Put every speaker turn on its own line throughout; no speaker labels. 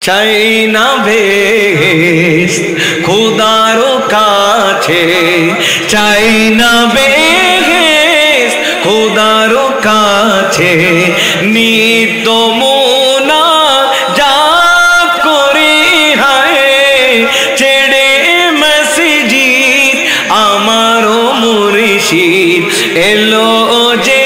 চাই না বেহেশত খোদারও কাছে, চাই না বেহেশত খোদারও কাছে, নিত্য মুনাজাত করি হায় ছেড়ে মসজিদ আমারও মুর্শিদ এলো যে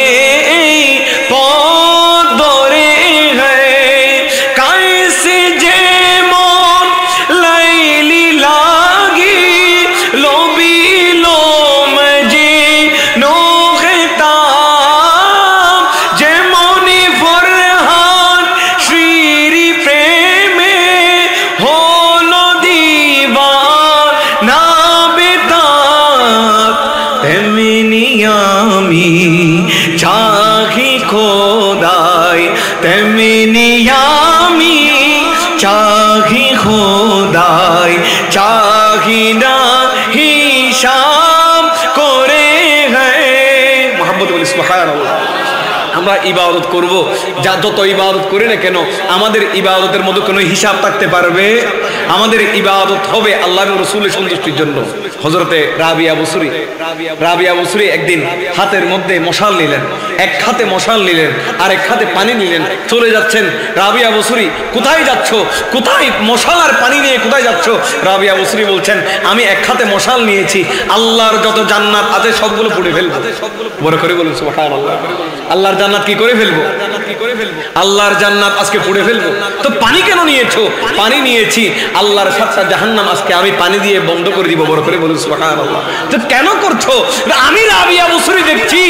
চাহি খোদাই তেমনি আমি চাহি খোদাই, চাহি না হিসাব করে মোহাম্মদ বলি সুবহানাল্লাহ। আমরা ইবাদত করব, যা যত ইবাদত করি না কেন আমাদের ইবাদতের মধ্যে কোনো হিসাব থাকতে পারবে? আমাদের ইবাদত হবে আল্লাহর রাসূলের সন্তুষ্টির জন্য। হযরতে রাবিয়া বসরি একদিন হাতের মধ্যে মশাল নিলেন, এক হাতে মশাল নিলেন আর এক হাতে পানি নিলেন, চলে যাচ্ছেন। রাবিয়া বসরি, কোথায় যাচ্ছ? কোথায় মশাল আর পানি নিয়ে কোথায় যাচ্ছ? রাবিয়া বসরি বলছেন, আমি এক হাতে মশাল নিয়েছি, আল্লাহর যত জান্নাত আছে সবগুলো পুড়ে ফেলবো। বড় করে বলুন সুবহানাল্লাহ। আল্লাহর জান্নাত কি করে ফেলবো? আল্লাহর জান্নাত আজকে পুড়ে ফেলবো। তো পানি কেন নিয়েছো? পানি নিয়েছি আল্লাহর সাতটা জাহান্নাম আজকে আমি পানি দিয়ে বন্ধ করে দিব। বড় করে বলুন সুবহানাল্লাহ। তো কেন করছো? আমি রাবিয়া বসরি দেখছি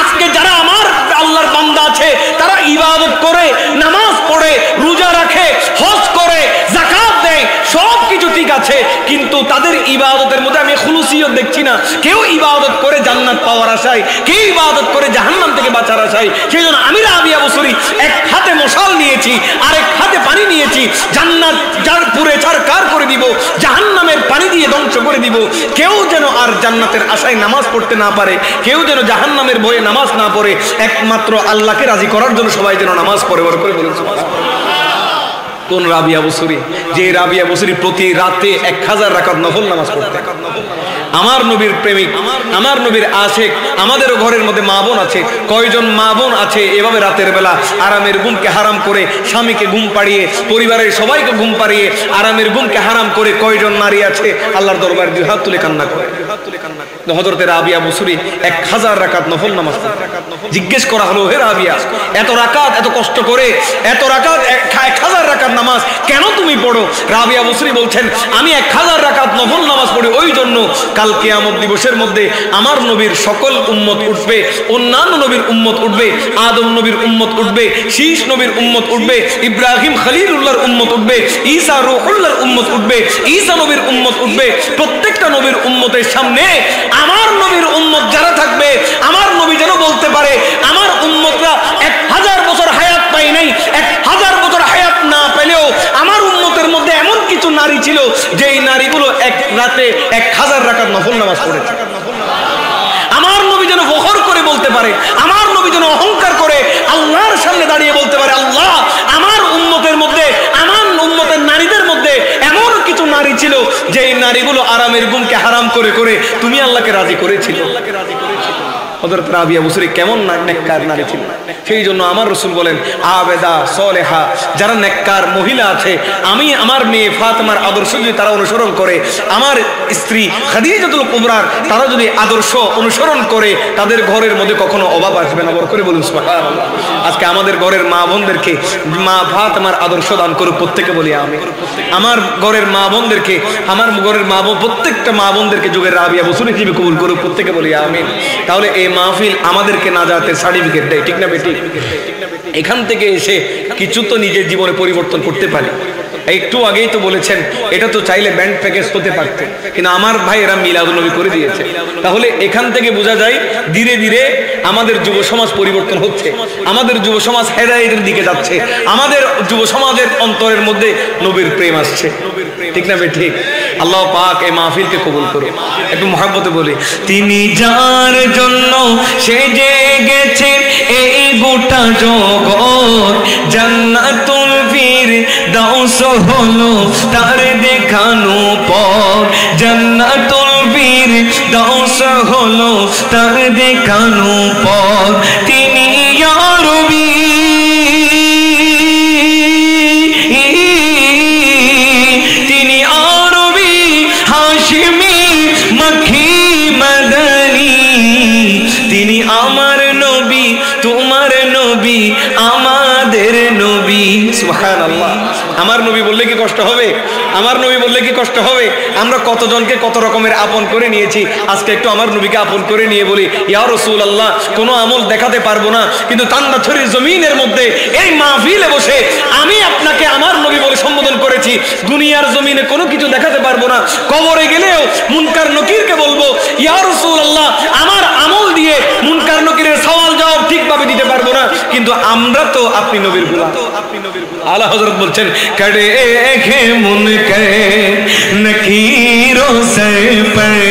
আজকে যারা আমার আল্লাহর বান্দা আছে তারা ইবাদত করে, নামাজ পড়ে, রোজা রাখে, হজ করে, যাকাত দেয়, সব কিছু ঠিক আছে, কিন্তু তাদের ইবাদতের মধ্যে আমি খুলুসিয়ত দেখছি না। কেউ ইবাদত করে জান্নাত পাওয়ার আশায়, কেউ ইবাদত করে জাহান্নাম থেকে বাঁচার আশায়। সেই জন্য আমি রাবিয়া বসরি এক হাতে মশাল নিয়েছি আর এক হাতে পানি নিয়েছি, জান্নাত যার পুরে ছারকার করে দিব, জাহান্নামের পানি দিয়ে ধ্বংস করে দিব। কেউ যেন আর জান্নাতের আশায় নামাজ পড়তে না পারে, কেউ যেন জাহান্নামের ভয়ে নামাজ না পড়ে, একমাত্র আল্লাহকে রাজি করার জন্য সবাই যেন নামাজ পড়ে। বড় করে বলুন সুবহানাল্লাহ। কোন রাবিয়া বসরি? যে রাবিয়া বসরি প্রতি রাতে 1000 রাকাত নফল নামাজ পড়তেন। আমার নবীর প্রেমিক, আমার নবীর আশেক। আমাদেরও ঘরের মধ্যে মা বোন আছে। কয়জন মা বোন আছে এভাবে রাতের বেলা আরামের ঘুমকে হারাম করে, স্বামীকে ঘুম পাড়িয়ে, পরিবারের সবাইকে ঘুম পাড়িয়ে আরামের ঘুমকে হারাম করে কয়জন নারী আছে আল্লাহর দরবারে দুই হাত তুলে কান্না করে? হযরতে রাবিয়া বসরি 1000 রাকাত নফল নামাজ পড়তেন। জিজ্ঞেস করা হলো, হে রাবিয়া, এত রাকাত, এত কষ্ট করে এত রাকাত, 1000 রাকাত নামাজ কেন তুমি পড়ো? রাবিয়া বসরি বলছেন, আমি 1000 রাকাত নফল নামাজ পড়ি ওই জন্য, কাল কিয়ামত দিবসের মধ্যে আমার নবীর সকল উম্মত উঠবে, অন্যান্য নবীর উম্মত উঠবে, আদম নবীর উম্মত উঠবে, শীষ নবীর উম্মত উঠবে, ইব্রাহিম খলিলুল্লাহর উম্মত উঠবে, ঈসা রূহুল্লাহর উম্মত উঠবে, ঈসা নবীর উম্মত উঠবে। প্রত্যেকটা নবীর উম্মতের সামনে আমার নবীর উম্মত যারা থাকবে, আমার নবী যেন বলতে পারে আমার উম্মতরা 1000 বছর হায়াত পায় নাই, 1000 বছর হায়াত না পেলেও আমার উম্মতের মধ্যে এমন কিছু নারী ছিল যেই নারীগুলো এক রাতে 1000 রাকাত নফল নামাজ পড়েছে। আমার নবী যেন ফখর করে বলতে পারে, আমার নবী যেন অহংকার করে আল্লাহর সামনে দাঁড়িয়ে বলতে পারে, আল্লাহ, আমার উম্মতের মধ্যে, আমার উম্মতের নারীদের মধ্যে এমন কিছু নারী ছিল যেই নারীগুলো আরামের ঘুমকে হারাম করে করে তুমি আল্লাহকে রাজি করেছিল। হযরত রাবিয়া বসরি কেমন নেককার নারী ছিল। সেই জন্য আমার রাসূল বলেন, আবেদা সলেহা যারা নেককার মহিলা আছে, আমি আমার মেয়ে ফাতেমার আদর্শ যদি তারা অনুসরণ করে, আমার স্ত্রী খাদিজাতুল কুবরার তারা যদি আদর্শ অনুসরণ করে, তাদের ঘরের মধ্যে কখনো অভাব আসবে না। বড় করে বলুন সুবহানাল্লাহ। আজকে আমাদের ঘরের মা বোনদেরকে মা ফাতেমার আদর্শ দান করুক, প্রত্যেকে বলি আমি। আমার ঘরের মা বোনদেরকে, আমার ঘরের মা বোন, প্রত্যেকটা মা বোনদেরকে যুগের রাবিয়া বসরি হিসেবে কবুল করুক, প্রত্যেকে বলি আমিন। তাহলে এই মাহফিল আমাদেরকে নাজাতের সার্টিফিকেট দেয়, ঠিক না বেটি? এখান থেকে এসে কিছু তো নিজের জীবনে পরিবর্তন করতে পারে। একটু আগেই তো বলেছেন এটা তো চাইলে ব্যান্ড প্যাকেজ হতে পারত, কিন্তু আমার ভাই এরা মিলাদুন্নবী করে দিয়েছে। তাহলে এখান থেকে বোঝা যায় ধীরে ধীরে আমাদের যুব সমাজ পরিবর্তন হচ্ছে, আমাদের যুব সমাজ হেদায়েতের দিকে যাচ্ছে, আমাদের যুব সমাজের অন্তরের মধ্যে নবীর প্রেম আসছে, ঠিক না বেঠিক? আল্লাহ পাক এই মাহফিলকে কবুল করুন। একটু মহব্বতে বলি, তিনি যার জন্য সেজে গেছেন এই গোটা জগৎ, জান্নাতুল ফিরদাউস হলো তার দেখানো পথ, জান্নাতুল ফিরদাউস হলো তার দেখানো পথ। তিনি ইয়া রবি, তিনি আরবি হাশিমি মক্কি মদনী, তিনি আমার নবী তোমার নবী আমাদের নবী। সুবহানাল্লাহ। আমার নবী বললে কি কষ্ট হবে? আমার নবী বললে কি কষ্ট হবে? আমরা কতজনকে কত রকমের আপন করে নিয়েছি। আজকে একটু আমার নবীকে আপন করে নিয়ে বলি, ইয়া রাসূলুল্লাহ, কোনো আমল দেখাতে পারবো না, কিন্তু তান্নাছড়ির জমিনের মধ্যে এই মাহফিলে বসে আমি আপনাকে আমার নবী বলে সম্বোধন করেছি। দুনিয়ার জমিনে কোনো কিছু দেখাতে পারবো না, কবরে গেলেও মুনকার নকিরকে বলবো, ইয়া রাসূলুল্লাহ, আমার আমল দিয়ে মুনকার নকিরের সওয়াল জবাব ঠিকভাবে দিতে পারবো না, কিন্তু আমরা তো আপনি নবীর গোলাম। আলা হযরত বলছেন, কড়ে হে মুনকার নকিরোं से पर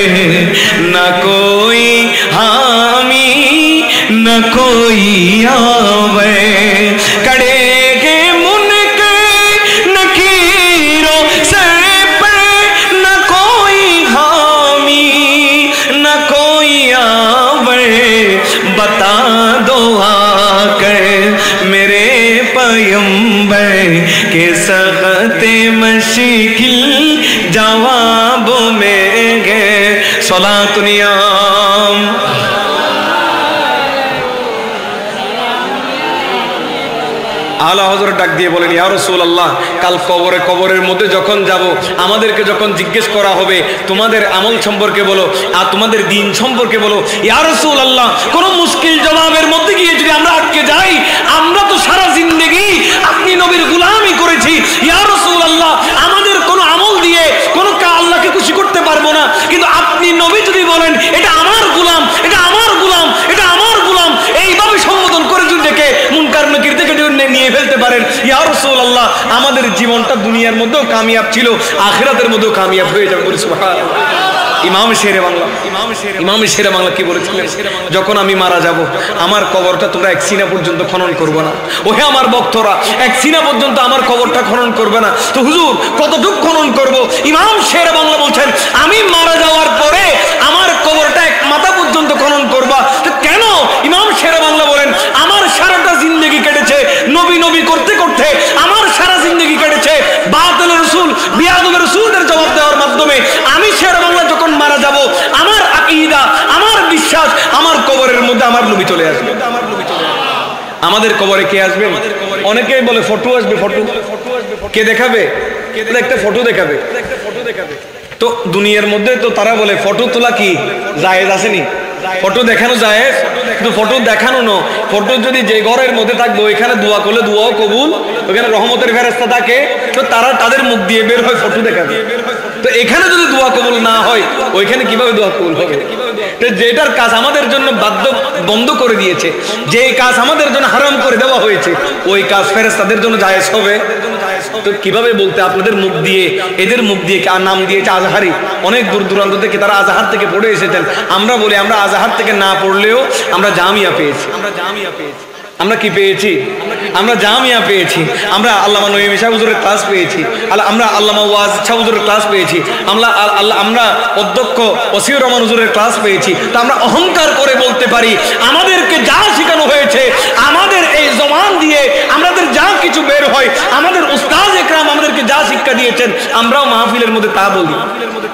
न कोई हामी न कोई आवे, कड़े के मुनकर नकीरों से पर न कोई हामी न कोई आवे, बता दो आकर मेरे पैगंबर के सख्ते मशीकिल जवाबों में गे सलातुनियाम। আলা হযরত ডাক দিয়ে বলেন, ইয়া রাসূলুল্লাহ, কাল কবরের মধ্যে যখন যাব, আমাদেরকে যখন জিজ্ঞেস করা হবে তোমাদের আমল সম্পর্কে বলো আর তোমাদের দিন সম্পর্কে বলো, ইয়া রাসূলুল্লাহ, কোন মুশকিল জবাবের মধ্যে গিয়ে যদি আমরা আটকে যাই, আমরা তো সারা জিন্দেগি আপনি নবীর গোলামি করেছি, ইয়া রাসূলুল্লাহ, আমাদের কোন আমল দিয়ে কোন আল্লাহকে খুশি করতে পারবো না, কিন্তু আপনি নবী যদি বলেন এটা আমার গোলাম, এটা আমার গোলাম, এটা আমার গোলাম, এইভাবে সম্বোধন করে যদি ডেকে মুনকার নকির থেকে নিয়ে ফেলতে পারেন, ইয়া রাসূলুল্লাহ, আমাদের জীবনটা দুনিয়ার মধ্যেও কামিয়াব ছিল, আখিরাতের মধ্যেও কামিয়াব হয়ে যাবে। সুবহানাল্লাহ। ইমাম শেরে বাংলা কি বলেছিলেন? যখন আমি মারা যাব, আমার কবরটা তোমরা এক সিনা পর্যন্ত খনন করবে না। ওহে আমার ভক্তরা, এক সিনা পর্যন্ত আমার কবরটা খনন করবে না। তো হুজুর কতটুকু খনন করব? ইমাম শেরে বাংলা বলছেন, আমি মারা যাওয়ার পরে আমার কবরটা এক মাথা পর্যন্ত খনন করবা। তো কেন? ইমাম শেরে বাংলা বলেন, আমার সারাটা জিন্দেগি কেটেছে নবী নবী করতে করতে, আমার সারা জিন্দেগি কেটেছে বাতিল রাসূল বিয়াদব রাসূলের জবাব দেওয়ার মাধ্যমে। আমি শেরে বাংলা যখন মারা যাব, আমার আকীদা, আমার বিশ্বাস, আমার কবরের মধ্যে আমার নবী চলে আসবে। আমাদের কবরে কে আসবে? অনেকেই বলে ফটো আসবে। ফটো কে দেখাবে? একটা ফটো দেখাবে। তো দুনিয়ার মধ্যে তো তারা বলে ফটো তোলা কি জায়েজ আসেনি? ফটো দেখানো জায়েজ, কিন্তু ফটো দেখানো না। ফটো যদি যে ঘরের মধ্যে থাকবে ওইখানে দোয়া করলে দোয়াও কবুল, ওইখানে রহমতের ফেরেশতা থাকে, তো তারা তাদের মুখ দিয়ে বের হয় ফটো দেখাবে। তো এখানে যদি দোয়া কবুল না হয়, ওইখানে কিভাবে দোয়া কবুল হবে? তো যেটার কাজ আমাদের জন্য বন্ধ করে দিয়েছে, যে কাজ আমাদের জন্য হারাম করে দেওয়া হয়েছে, ওই কাজ ফেরেশতাদের জন্য জায়েজ হবে। তো কিভাবে বলতে আপনাদের মুখ দিয়ে, এদের মুখ দিয়ে নাম দিয়েছে আজহারি। অনেক দূর দূরান্ত থেকে তারা আজহার থেকে পড়ে এসেছেন। আমরা বলি আমরা আজহার থেকে না পড়লেও আমরা জামিয়া পেয়েছি। আমরা কি পেয়েছি? আমরা জামিয়া পেয়েছি। আমরা আল্লামা নঈম শাহ হুজুরের ক্লাস পেয়েছি। আমরা আল্লামা ওয়াজ শাহ হুজুরের ক্লাস পেয়েছি। আমরা অধ্যক্ষ ওসিউর রহমান হুজুরের ক্লাস পেয়েছি। তা আমরা অহংকার করে বলতে পারি, আমাদেরকে যা শেখানো হয়েছে, আমাদের এই জবান দিয়ে আমাদের যা কিছু বের হয়, আমাদের উস্তাদ একরাম আমাদেরকে যা শিক্ষা দিয়েছেন, আমরাও মাহফিলের মধ্যে তা বলি।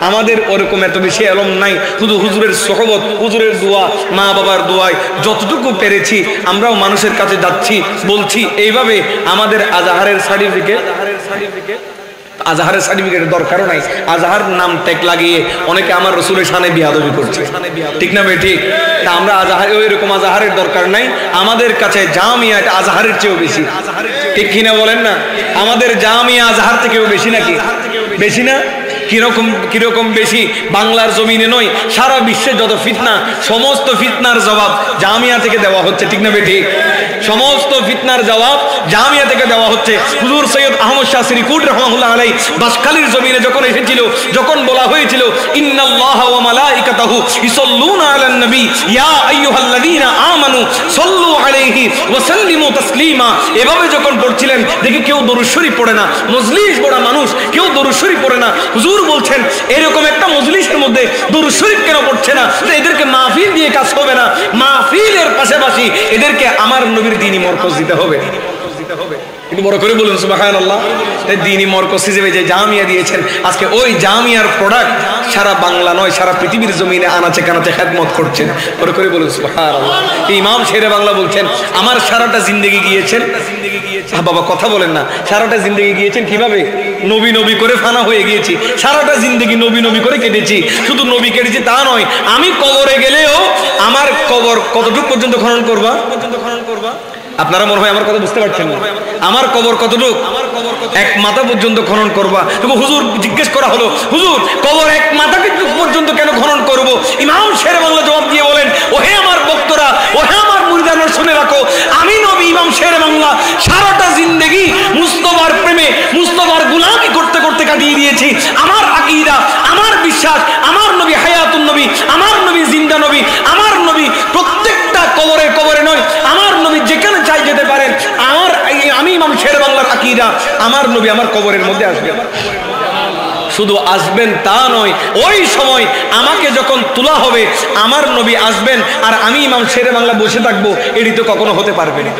আমাদের ওরকম এত বেশি এলম নাই, শুধু হুজুরের সোহবত, হুজুরের দোয়া, মা বাবার দোয়ায় যতটুকু পেরেছি আমরাও মানুষের কাছে যাচ্ছি, বলছি। এইভাবে আমাদের আজহারের সার্টিফিকেটের দরকারও নাই। আজহার নাম ট্যাগ লাগিয়ে অনেকে আমার রসুলের শানে বিয়াদবি করছে, ঠিক না ভাই? ঠিক। তা আমরা আজহার, ওইরকম আজহারের দরকার নাই। আমাদের কাছে জামিয়া এটা আজহারের চেয়েও বেশি, ঠিক কিনা বলেন না? আমাদের জামিয়া আজহার থেকেও বেশি নাকি? বেশি না? কিরকম বেশি বাংলার জমিনে নয়, সারা বিশ্বে যত ফিতনা, সমস্ত ফিতনার জবাব জামিয়া থেকে দেওয়া হচ্ছে, ঠিক না বেঠিক? সমস্ত ফিতনার জবাব জামিয়া থেকে দেওয়া হচ্ছে। হুজুর সৈয়দ আহমদ শাহ শ্রীকুট রাহমাতুল্লাহ আলাইহি বাসখালীর জমিনে যখন এসেছিল, যখন বলা হয়েছিল ইন্নাল্লাহা ওয়া মালাইকাতাহু ইসাল্লুনা আলান নবী ইয়া আইয়ুহাল্লাযীনা আমানু সাল্লু আলাইহি ওয়া সাল্লিমু তাসলিমা, এভাবে যখন পড়ছিলেন দেখি কেউ দরুদ শরীফ পড়ে না, মজলিস বড় মানুষ কেউ দরুদ শরীফ পড়ে না। হুজুর বলছেন এরকম একটা মজলিসের মধ্যে দরুদ শরীফ কেন পড়ছে না? এদেরকে মাহফিল দিয়ে কাজ হবে না, মাহফিলের পাশাপাশি এদেরকে আমার নবীর দ্বীনি মরকজ দিতে হবে। কিন্তু বড় করে বলুন সুবহানাল্লাহ। তাই দ্বীনি মরকজ হিসেবে যে জামিয়া দিয়েছেন, আজকে ওই জামিয়ার প্রোডাক্ট সারা বাংলা নয় সারা পৃথিবীর জমিনে আনাচে কানাচে খেদমত করছেন। বড় করে বলুন সুবহানাল্লাহ। ইমাম শেরে বাংলা বলছেন আমার সারাটা জিন্দেগি গিয়েছেন, বাবা কথা বলেন না, সারাটা জিন্দেগি গিয়েছেন কিভাবে? নবী নবী করে ফানা হয়ে গিয়েছি, সারাটা জিন্দেগি নবী নবী করে কেটেছি। শুধু নবী কেটেছি তা নয়, আমি কবরে গেলেও আমার কবর কতটুকু পর্যন্ত খনন করবা? আপনারা মনে হয় আমার কথা বুঝতে পারছেন না। আমার কবর কতটুক? এক মাথা পর্যন্ত খনন করবা। তবু হুজুর জিজ্ঞেস করা হলো, হুজুর কবর এক মাথা পর্যন্ত কেন খনন করব? ইমাম শেরে বাংলা জবাব দিয়ে বলেন, ওহে আমার ভক্তরা, ওহে আমার মুরিদানরা, শুনে রাখো, আমি নবী ইমাম শেরে বাংলা সারাটা জিন্দেগি মুস্তাফার প্রেমে মুস্তাফার গোলামি করতে করতে কাটিয়ে দিয়েছি। আমার আকীদা, আমার বিশ্বাস, আমার নবী হায়াতুন নবী, আমার নবী জিন্দা নবী, আমার নবী প্রত্যেকটা কবরে নয়, আমার নবী যেখানে চাই যেতে পারেন। আমি ইমাম শেরে বাংলার আকীদা, আমার নবী আমার কবরের মধ্যে আসবেন। শুধু আসবেন তা নয়, ওই সময় আমাকে যখন তোলা হবে আমার নবী আসবেন আর আমি ইমাম শেরে বাংলা বসে থাকবো, এটি তো কখনো হতে পারবে না।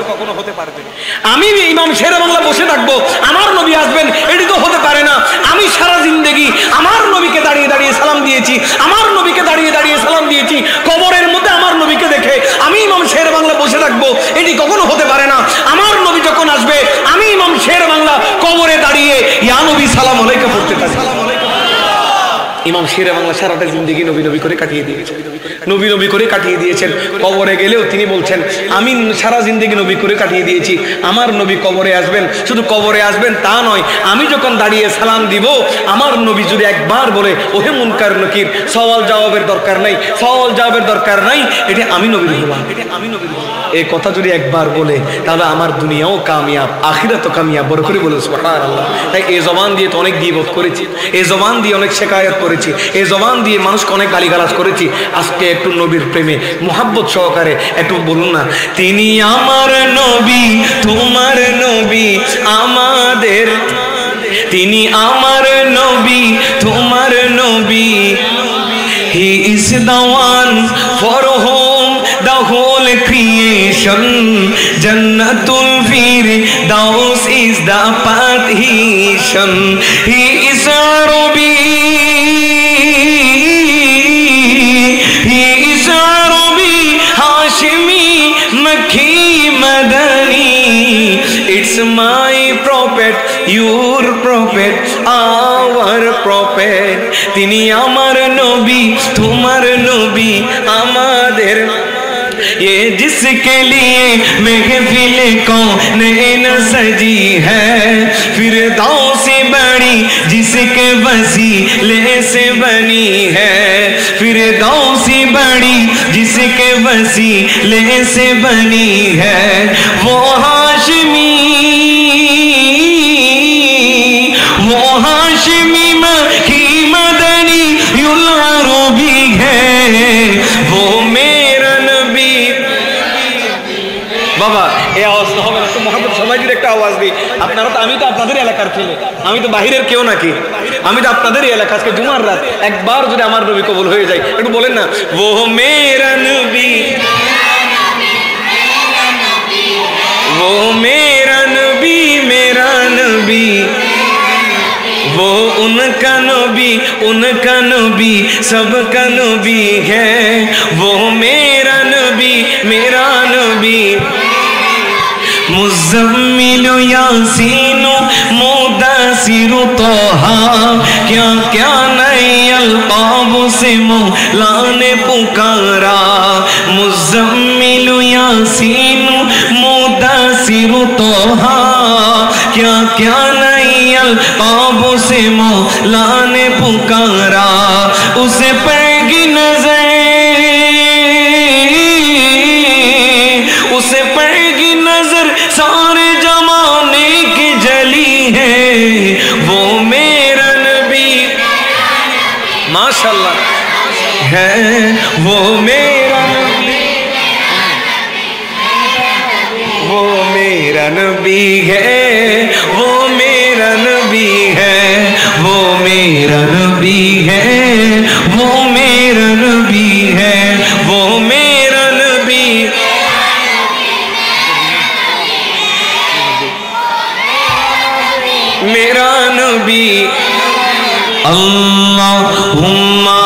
আমি ইমাম শেরে বাংলা বসে থাকবো, আমার নবী আসবেন, এটি তো হতে পারে না। আমি সারা জিন্দেগি আমার নবীকে দাঁড়িয়ে দাঁড়িয়ে সালাম দিয়েছি, আমার নবীকে দাঁড়িয়ে দাঁড়িয়ে সালাম দিয়েছি, কবরের মধ্যে আমার নবীকে দেখে আমি ইমাম শেরে বাংলা বসে থাকবো, এটি কখনো হতে পারে না। আমার নবী যখন আসবে আমি ইমাম শেরে বাংলা কবরে দাঁড়িয়ে ইয়া নবী সালাম আলাইকা পড়তে থাকি। ইমাম শেরে বাংলা সারাটা জিন্দেগি নবী নবী করে কাটিয়ে দিয়েছেন, নবী নবী করে কাটিয়ে দিয়েছেন। কবরে গেলেও তিনি বলছেন আমি সারা জিন্দেগি নবী করে কাটিয়ে দিয়েছি, আমার নবী কবরে আসবেন। শুধু কবরে আসবেন তা নয়, আমি যখন দাঁড়িয়ে সালাম দিব আমার নবী যদি একবার বলে ওহে মুনকার নকির, সওয়াল জবাবের দরকার নাই, সওয়াল জবাবের দরকার নাই, এটা আমি নবীর গোলাম, এই কথা যদি একবার বলে তাহলে আমার দুনিয়াও কামিয়াব, আখিরাতও কামিয়াব। বড় করে বলে সুবহানাল্লাহ। তাই এই জবান দিয়ে তো অনেক গীবত করেছি, এই জবান দিয়ে অনেক শেকায়ত করেছি, এই জবান দিয়ে মানুষকে অনেক গালিগালাজ করেছি। আজকে একটু নবীর প্রেমে মুহাব্বত সহকারে একটু বলুন না, তিনি আমার নবী, তোমার নবী আমাদের, তিনি আমার নবী, তোমার নবী। He is the one for whom the whole creation, Jannatul Firdaus is the partition. He is Arabi, he is Arabi, Hashimi, Makki, Madani. It's my prophet, your prophet, our prophet. তিনি আমার নবী, তোমার নবী আমাদের। ये जिसके लिए महफिल कौन सजी है, फिरदौस बड़ी जिसके वसीले से बनी है, फिरदौस बड़ी जिसके वसीले से बनी है, वो हाशमी, वो हाशमी की मदनी युल-अरबी है, वो मेरा नबी। বাবা এই আওয়াজ তো হবে না, তো মোহাম্মদ সমাজের একটা আওয়াজ দিই। আপনারা তো, আমি তো আপনাদের এলাকার ছেলে, আমি তো বাহিরের কেউ নাকি, আমি তো আপনাদেরই এলাকা। আজকে জুমার রাত, একবার যদি আমার নবী কবুল হয়ে যায় একটু বলেন না, वो मेरा नबी, वो मेरा नबी, मेरा नबी, वो उनका नबी सबका नबी है, वो मेरा नबी, मेरा नबी। मुज़म्मिलु यासीनु मुदासिरु तोहा, क्या क्या नए अल्काब से मौला ने पुकारा। मुज़म्मिलु यासीनु मुदासिरु तोहा, क्या क्या नए अल्काबों से मौला ने पुकारा, उसे पड़ेगी नजर, उसे पड़ेगी नजर सारे जमाने की जली है वो मेरा नबी। माशाल्लाह है वो मेरा नबी, वो मेरा नबी है, वो मेरा नबी है, वो मेरा नबी है, वो मेरा नबी है, वो मेरा नबी। मेरा नबी अल्लाहुम्मा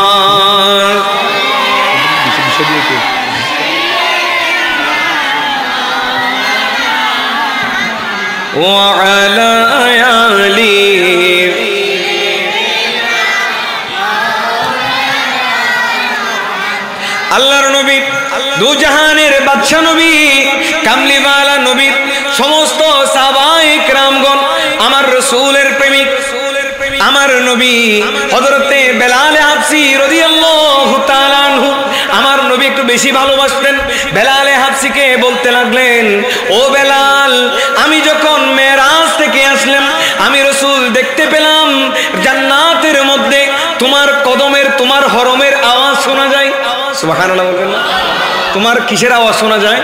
व अला आली আল্লাহর নবী দু জাহানের বাদশা নবী কামলিওয়ালা নবী সমস্ত সাহাবায়ে কেরামগণ আমার রাসূলের প্রেমিক আমার নবী হযরতে বেলাল হাবশী রাদিয়াল্লাহু তাআলা আনহু আমার নবী একটু বেশি ভালোবাসতেন। বেলাল হাবশীকে বলতে লাগলেন, ও বেলাল, আমি যখন মেরাজ থেকে আসলাম আমি রাসূল দেখতে পেলাম জান্নাতের মধ্যে তোমার কদমের তোমার হরমের আওয়াজ শোনা যায়। সুবহানাল্লাহ বলবেন না? তোমার কিসের আওয়াজ শোনা যায়?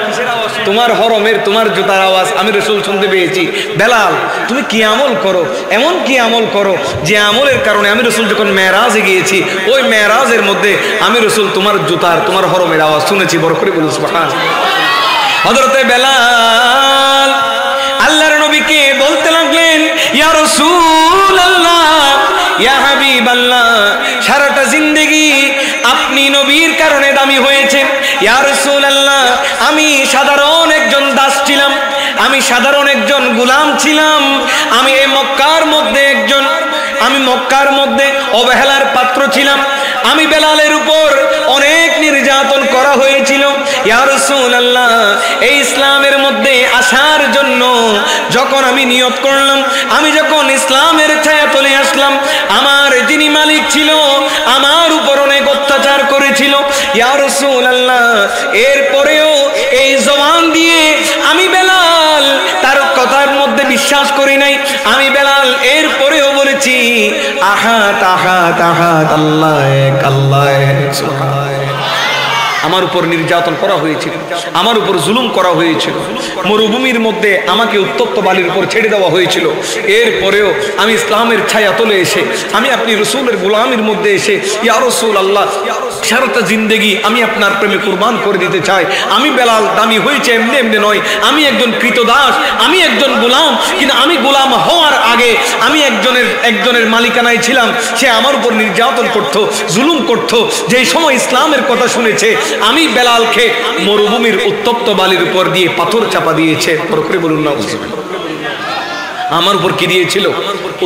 তোমার হরমের তোমার জুতার আওয়াজ আমি রাসূল শুনতে পেয়েছি। বেলাল, তুমি কি আমল করো, এমন কি আমল করো যে আমলের কারণে আমি রাসূল যখন মেরাজে গিয়েছি ওই মেরাজের মধ্যে আমি রাসূল তোমার জুতার তোমার হরমের আওয়াজ শুনেছি। বড় করে বলুন সুবহানাল্লাহ। হযরতে বেলাল আল্লাহর নবীকে বলতে লাগলেন, ইয়া রাসূলুল্লাহ, ইয়া হাবিবাল্লাহ, সারাটা জিন্দেগি আপনি নবীর কারণে দামি হয়েছেন। ইয়া রাসূলুল্লাহ, আমি সাধারণ একজন দাস ছিলাম, আমি সাধারণ একজন গোলাম ছিলাম, আমি এই মক্কার মধ্যে অবহেলার পাত্র ছিলাম। আমি বেলালের উপর অনেক নির্যাতন করা হয়েছিল। ইয়া রাসূলুল্লাহ, এই ইসলামের মধ্যে আসার জন্য যখন আমি নিয়ত করলাম, আমি যখন ইসলামের ছায়াতলে আসলাম, আমার যিনি মালিক ছিল আমার উপর অনেক অত্যাচার করেছিল। ইয়া রাসূলুল্লাহ, এরপরেও এই জবান দিয়ে আমি বেলাল তার কথার মধ্যে বিশ্বাস করি নাই। আমি বেলাল এরপরেও বলেছি, আহাত আহাত আহাত, আল্লাহ এক, আল্লাহ এক, সুবহানাল্লাহ। আমার উপর নির্যাতন করা হয়েছিল, আমার উপর জুলুম করা হয়েছিল, মরুভূমির মধ্যে আমাকে উত্তপ্ত বালির উপর ছেড়ে দেওয়া হয়েছিল। এরপরেও আমি ইসলামের ছায়া তলে এসে আমি আপনি রাসূলের গোলামির মধ্যে এসে, ইয়া রাসূলুল্লাহ, সারাটা জিন্দেগি আমি আপনার প্রেমে কুরবান করে দিতে চাই। আমি বেলাল দামি হয়েছে এমনি এমনি নয়, আমি একজন কৃতদাস, আমি একজন গোলাম, কিন্তু আমি গোলাম হওয়ার আগে আমি একজনের মালিকানায় ছিলাম। সে আমার উপর নির্যাতন করত, জুলুম করত। যেই সময় ইসলামের কথা শুনেছে আমি বেলালকে মরুভূমির উত্তপ্ত বালির উপর দিয়ে পাথর চাপা দিয়েছে। বলুন না, আমার উপর কি দিয়েছিল?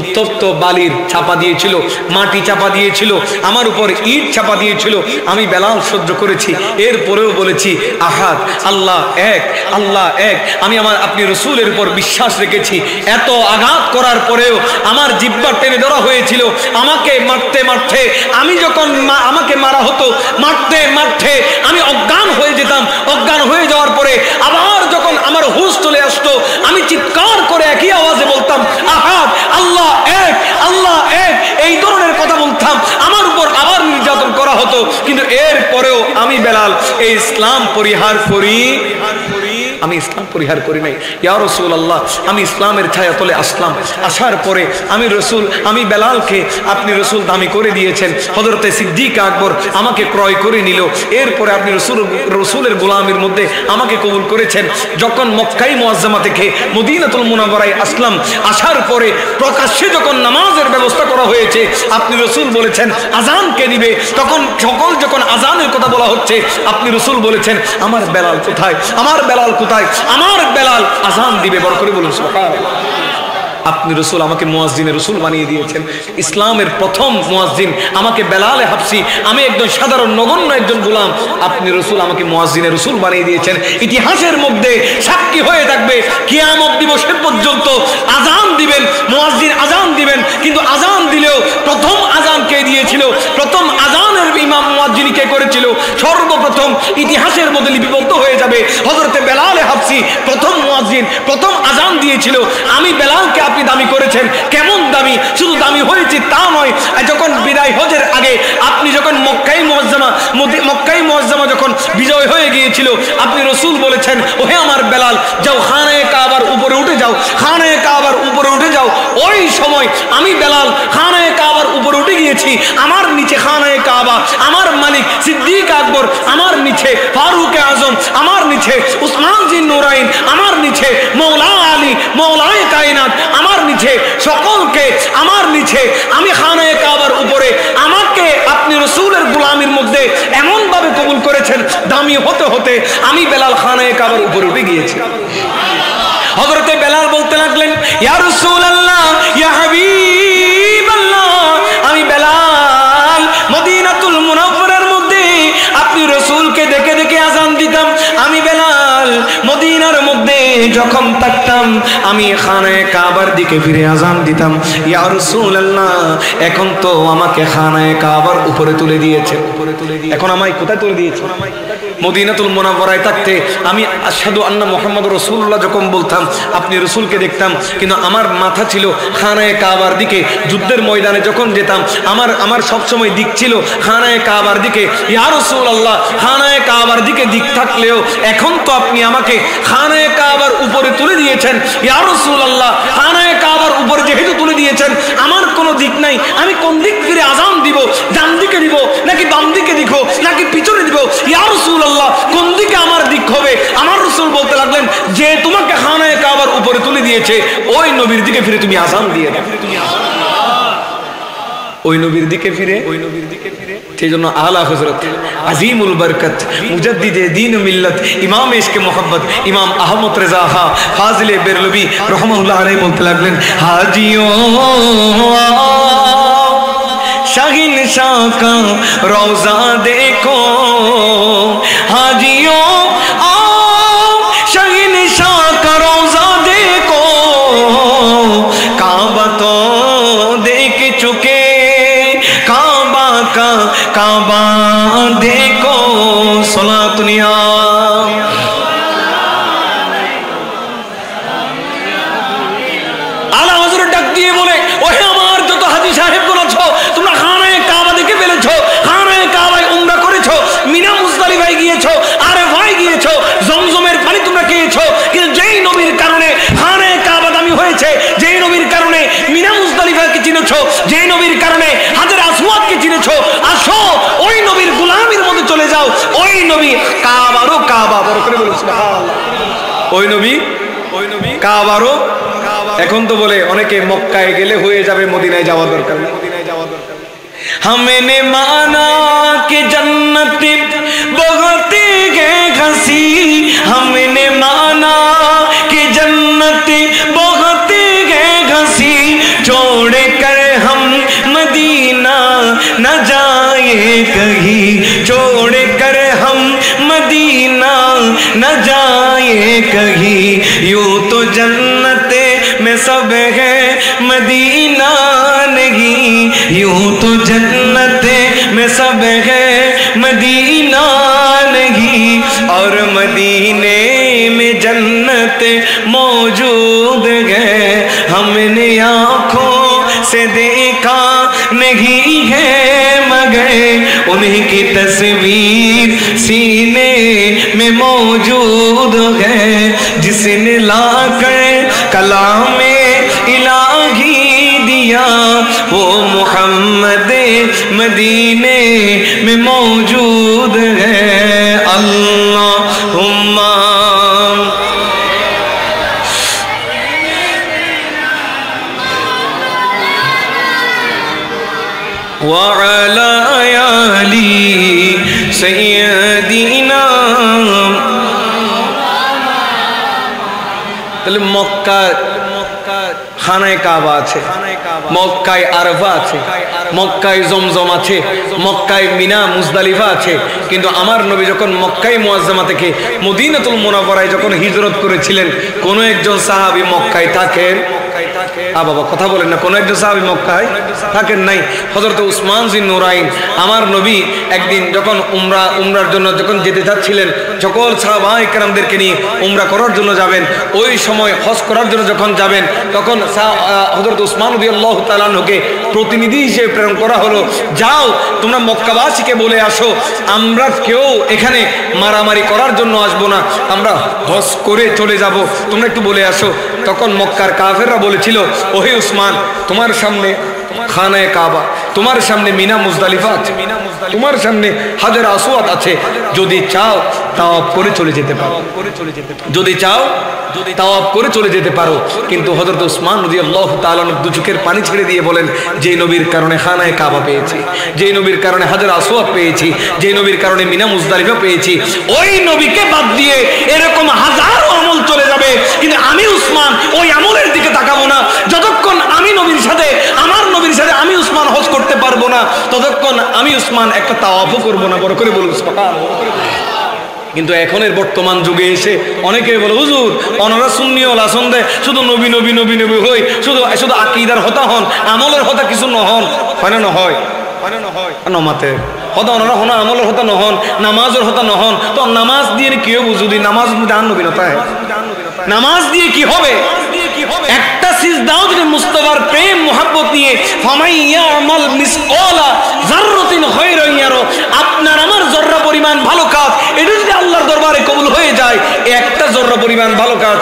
উত্তপ্ত বালির চাপা দিয়েছিল, মাটি চাপা দিয়েছিল, আমার উপর ইট চাপা দিয়েছিল। আমি বেলাল সহ্য করেছি। এরপরেও বলেছি, আহাদ, আল্লাহ এক, আল্লাহ এক। আমি আপনি রাসূলের উপর বিশ্বাস রেখেছি। এত আঘাত করার পরেও আমার জিহ্বা টেনে ধরা হয়েছিল। আমাকে মারতে মারতে, আমি যখন আমাকে মারা হতো, মারতে মারতে আমি অজ্ঞান হয়ে যেতাম। অজ্ঞান হয়ে যাওয়ার পরে আবার যখন আমার হুঁশ চলে আসতো, আমি চিৎকার করে একই আওয়াজে বলতাম, আহাদ, আল্লাহ এক, আল্লাহ এক। এই ধরনের কথা বলতাম। আমার উপর আবার নির্যাতন করা হতো, কিন্তু এরপরেও আমি বেলাল এই ইসলাম পরিহার করি, আমি ইসলাম পরিহার করি নাই। ইয়া রাসূলুল্লাহ, আমি ইসলামের ছায়াতলে আসলাম। আসার পরে আমি বেলালকে আপনি রাসূল দামি করে দিয়েছেন। হযরতে সিদ্দিক আকবর আমাকে ক্রয় করে নিল। এরপরে আপনি রাসূলের গোলামির মধ্যে আমাকে কবুল করেছেন। যখন মক্কায়ে মুআজ্জামা থেকে মদিনাতুল মুনাওয়ারায় আসলাম, আসার পরে প্রকাশ্যে যখন নামাজের ব্যবস্থা করা হয়েছে, আপনি রাসূল বলেছেন আজান কে দিবে। তখন যখন আজানের কথা বলা হচ্ছে, আপনি রাসূল বলেছেন আমার বেলাল কোথায়, আমার বেলাল কোথায়, আমার বেলাল আজান দিবে। বড় করে বলুন সুবহানাল্লাহ। আপনি রসুল আমাকে মুয়াজ্জিনে রসুল বানিয়ে দিয়েছেন। ইসলামের প্রথম মুয়াজ্জিন আমাকে বেলালে হাবশি, আমি একজন সাধারণ নগণ্য একজন গোলাম, আপনি রসুল আমাকে মুয়াজ্জিনে রসুল বানিয়ে দিয়েছেন। ইতিহাসের মধ্যে সাক্ষী হয়ে থাকবে, কিয়ামত দিবসের পর্যন্ত আজান দিবেন, মুয়াজ্জিন আজান দিবেন, কিন্তু আজান দিলেও প্রথম আজান কে দিয়েছিল, প্রথম আজানের ইমাম মুয়াজ্জিন কে করেছিল, সর্বপ্রথম ইতিহাসের মধ্যে লিপিবদ্ধ হয়ে যাবে। হযরতে বেলালে হাবশি প্রথম মুয়াজ্জিন, প্রথম আজান দিয়েছিল। আমি বেলালকে আপনি দামি করেছেন, কেমন দামি, শুধু দামি হয়েছে তা নয়, যখন বিদায় হজের আগে আপনি যখন মক্কাই মুআজ্জামা যখন বিজয় হয়ে গিয়েছিল, আপনি রসুল বলেছেন, ওহে আমার বেলাল, যাও খানায়ে কাবার উপরে উঠে যাও, খানায়ে কাবার উপরে উঠে যাও। ওই সময় আমি বেলাল খানায়ে কাবার উপরে উঠে গিয়েছি, আমার নিচে খানায়ে কাবা, আমার মালিক সিদ্দিক আকবর, আমার নিচে ফারুক আজম, আমার নিচে উসমান জিন নুরাইন, আমার নিচে মৌলা আলী মৌলায়ে কায়নাত, আমার নিচে সকলকে, আমার নিচে আমি খানায়ে কাবার উপরে, আমাকে আপনি রসুলের গোলামির মধ্যে এমন ভাবে কবুল করেছেন, দামি হতে হতে আমি বেলাল খানায়ে কাবার উপরে উঠে গিয়েছি। হযরতে বেলাল বলতে লাগলেন, ইয়া রাসূলুল্লাহ, ইয়া হাবিবাল্লাহ, আমি বেলাল মদিনাতুল মুনাওয়ারার মধ্যে আপনি রসুলকে দেখে দেখে আজান দিতাম, আমি বেলাল মদিনার মধ্যে যখন থাকতাম আমি খানায়ে কাবার দিকে ফিরে আজান দিতাম। ইয়া রাসূলুল্লাহ, এখন তো আমাকে খানায়ে কাবার উপরে তুলে দিয়েছে, এখন আমায় কোথায় তুলে দিয়েছে? মদিনাতুল মুনাওয়ারায় থাকতে আমি আশহাদু আন্না মুহাম্মাদুর রাসূলুল্লাহ যখন বলতাম, আপনি রসুলকে দেখতাম, কিন্তু আমার মাথা ছিল খানায়ে কাবার দিকে। যুদ্ধের ময়দানে যখন যেতাম আমার সবসময় দিক ছিল খানায়ে কাবার দিকে। ইয়া রাসূলুল্লাহ, খানায়ে কাবার দিকে দিক থাকলেও এখন তো আপনি আমাকে খানায়ে কাবার উপরে তুলে দিয়েছেন। ইয়া রাসূলুল্লাহ, খানায়ে কাবার উপরে যেহেতু তুলে দিয়েছেন, আমার কোনো দিক নাই, আমি কোন দিক ফিরে আজান দিব? ডান দিকে দিব নাকি বাম দিকে দিব নাকি পিছনে দিব? ইয়া রাসূলুল্লাহ, কোন দিকে আমার দিক হবে? আমার রাসূল বলতে লাগলেন, যে তোমাকে খানায়ে কাবার উপরে তুলে দিয়েছে ওই নবীর দিকে ফিরে তুমি আজান দিয়ে দাও। ওই নবীর দিকে ফিরে, সেই জন্য আলা হযরত আজিমুল বরকত মুজাদ্দিদে দ্বীন মিল্লাত ইমাম ইশকে মোহাম্মদ ইমাম আহমদ রেজা খা ফাজিলে বেরলভী রাহমাতুল্লাহ আলাইহি বলতে লাগলেন, হাজিও শাহিন শাহ কা রওজা দেখো, হাজিও শাহিন শাহ কা রওজা দেখো, কাবা তো দেখ চুকে, काबा का काबा देखो, सलातुनिया आला हुजूर डाक दिए बोले, ओहे আমার যত হাজী সাহেব বলেছো, তোমরা খানায়ে কাবা দেখে ফেলেছো, খানায়ে কাবায় উমরা করেছো, মিনা মুজদালিফায় গিয়েছো, আরাফায় গিয়েছো, জমজমের পানি তোমরা খেয়েছো, কিন্তু যেই নবীর কারণে খানায়ে কাবা দামি হয়েছে, যেই নবীর কারণে মিনা মুজদালিফাকে চিনেছো, যেই নবীর কারণে হাজরে আসওয়াদকে চিনেছো, আসো ওই নবীর গোলামির মধ্যে চলে যাও। ওই নবী কাবারও কাবা, বড় করে বলুন সুবহানাল্লাহ, ওই নবী কাবারও। এখন তো বলে অনেকে মক্কায় গেলে হয়ে যাবে, মদিনায় যাওয়া দরকার। हमने माना कि जन्नत बहुत है हंसी, हमने माना कि जन्नत बहुत है हंसी, छोड़ कर हम मदीना न जाए कहीं, छोड़ कर हम मदीना न जाए कहीं, यूं तो जन्नत में सब है मदीना नहीं, यूं तो जन्नत में सब है मदीना नहीं, और मदीने में जन्नत मौजूद है, हमने आँखों से देखा नहीं है, मगर उन्हीं की तस्वीर सीने में मौजूद है, जिसने लाकर कलाम इलाही दिया, वो मोहम्मद मदीने में मौजूद है। अल्लाहुम्मा वअला आली सय्यदिना। তাহলে মক্কা খানায় কাবা আছে, মক্কায় আরফা আছে, মক্কায় জমজম আছে, মক্কায় মিনা মুজদালিফা আছে। কিন্তু আমার নবী যখন মক্কায় মুআজ্জামা থেকে মদিনাতুল মুনাওয়ারায় যখন হিজরত করেছিলেন, কোন একজন সাহাবী মক্কায় থাকেন? বাবা কথা বলেন না, কোন একজন সাহাবী মক্কায় থাকেন নাই। হযরত উসমান জিন নুরাইন আমার নবী একদিন যখন উমরার জন্য যখন যেতে যাচ্ছিলেন, সকল সাহাবায়ে কেরামদেরকে নিয়ে উমরা করার জন্য যাবেন, ওই সময় হজ করার জন্য যখন যাবেন, তখন হযরত উসমান রাদিয়াল্লাহু তাআলা আনহুকে প্রতিনিধি হিসেবে প্রেরণ করা হলো, যাও তোমরা মক্কাবাসীকে বলে আসো আমরা কেউ এখানে মারামারি করার জন্য আসবো না, আমরা হজ করে চলে যাব, তোমরা একটু বলে আসো। তখন মক্কার কাফেররা বলেছিল, ওহে উসমান, তোমার সামনে খানায়ে কাবা, তোমার সামনে মিনা মুজদালিফা আছে, তোমার সামনে হাজার আসওয়াদ আছে, যদি চাও তাওয়াফ করে চলে যেতে পারো, যদি চাও তাওয়াফ করে চলে যেতে পারো। কিন্তু হযরত উসমান রাদিয়াল্লাহু তাআলা দু চোখের পানি ছেড়ে দিয়ে বলেন, যে নবীর কারণে খানায়ে কাবা পেয়েছি, যে নবীর কারণে হাজার আসওয়াদ পেয়েছি, যে নবীর কারণে মিনা মুজদালিফা পেয়েছি, ওই নবীকে বাদ দিয়ে এরকম হাজারো আমল চলে যাবে, কিন্তু আমি উসমান ওই আমলের দিকে তাকাবো না। যতক্ষণ আমি নবীর সাথে আমার নবীর সাথে আমি উসমান হজ করতে পারবো না, ততক্ষণ আমি উসমান একটা তাওয়াফও করবো না। বড় করে বলুন সুবহানাল্লাহ। কিন্তু এখনের বর্তমান যুগে এসে অনেকে বলে, হুজুর অনারা সুন্নি ওলা সন্দেহ শুধু নবী নবী নবী নবী হই, শুধু শুধু আকীদার হতা হন, আমলের হতা কিছু নহন। হয় না হয় নমাতে হতা ওনারা হন, আমলের হতা নহন, নামাজের হতা নহন। তো নামাজ দিয়ে কি হবে? যদি নামাজ জান নবী নতা হয়, নামাজ দিয়ে কি হবে? একটা সিজদাও যদি মুস্তাফার প্রেম মোহাব্বত নিয়ে ফামাইয়া আমাল মিসকালা যাররাতিন খায়রান ইয়ারা, আপনার আমার জররা পরিমাণ ভালো কাজ এটা যদি আল্লাহর দরবারে কবুল হয়ে যায়, একটা জররা পরিমাণ ভালো কাজ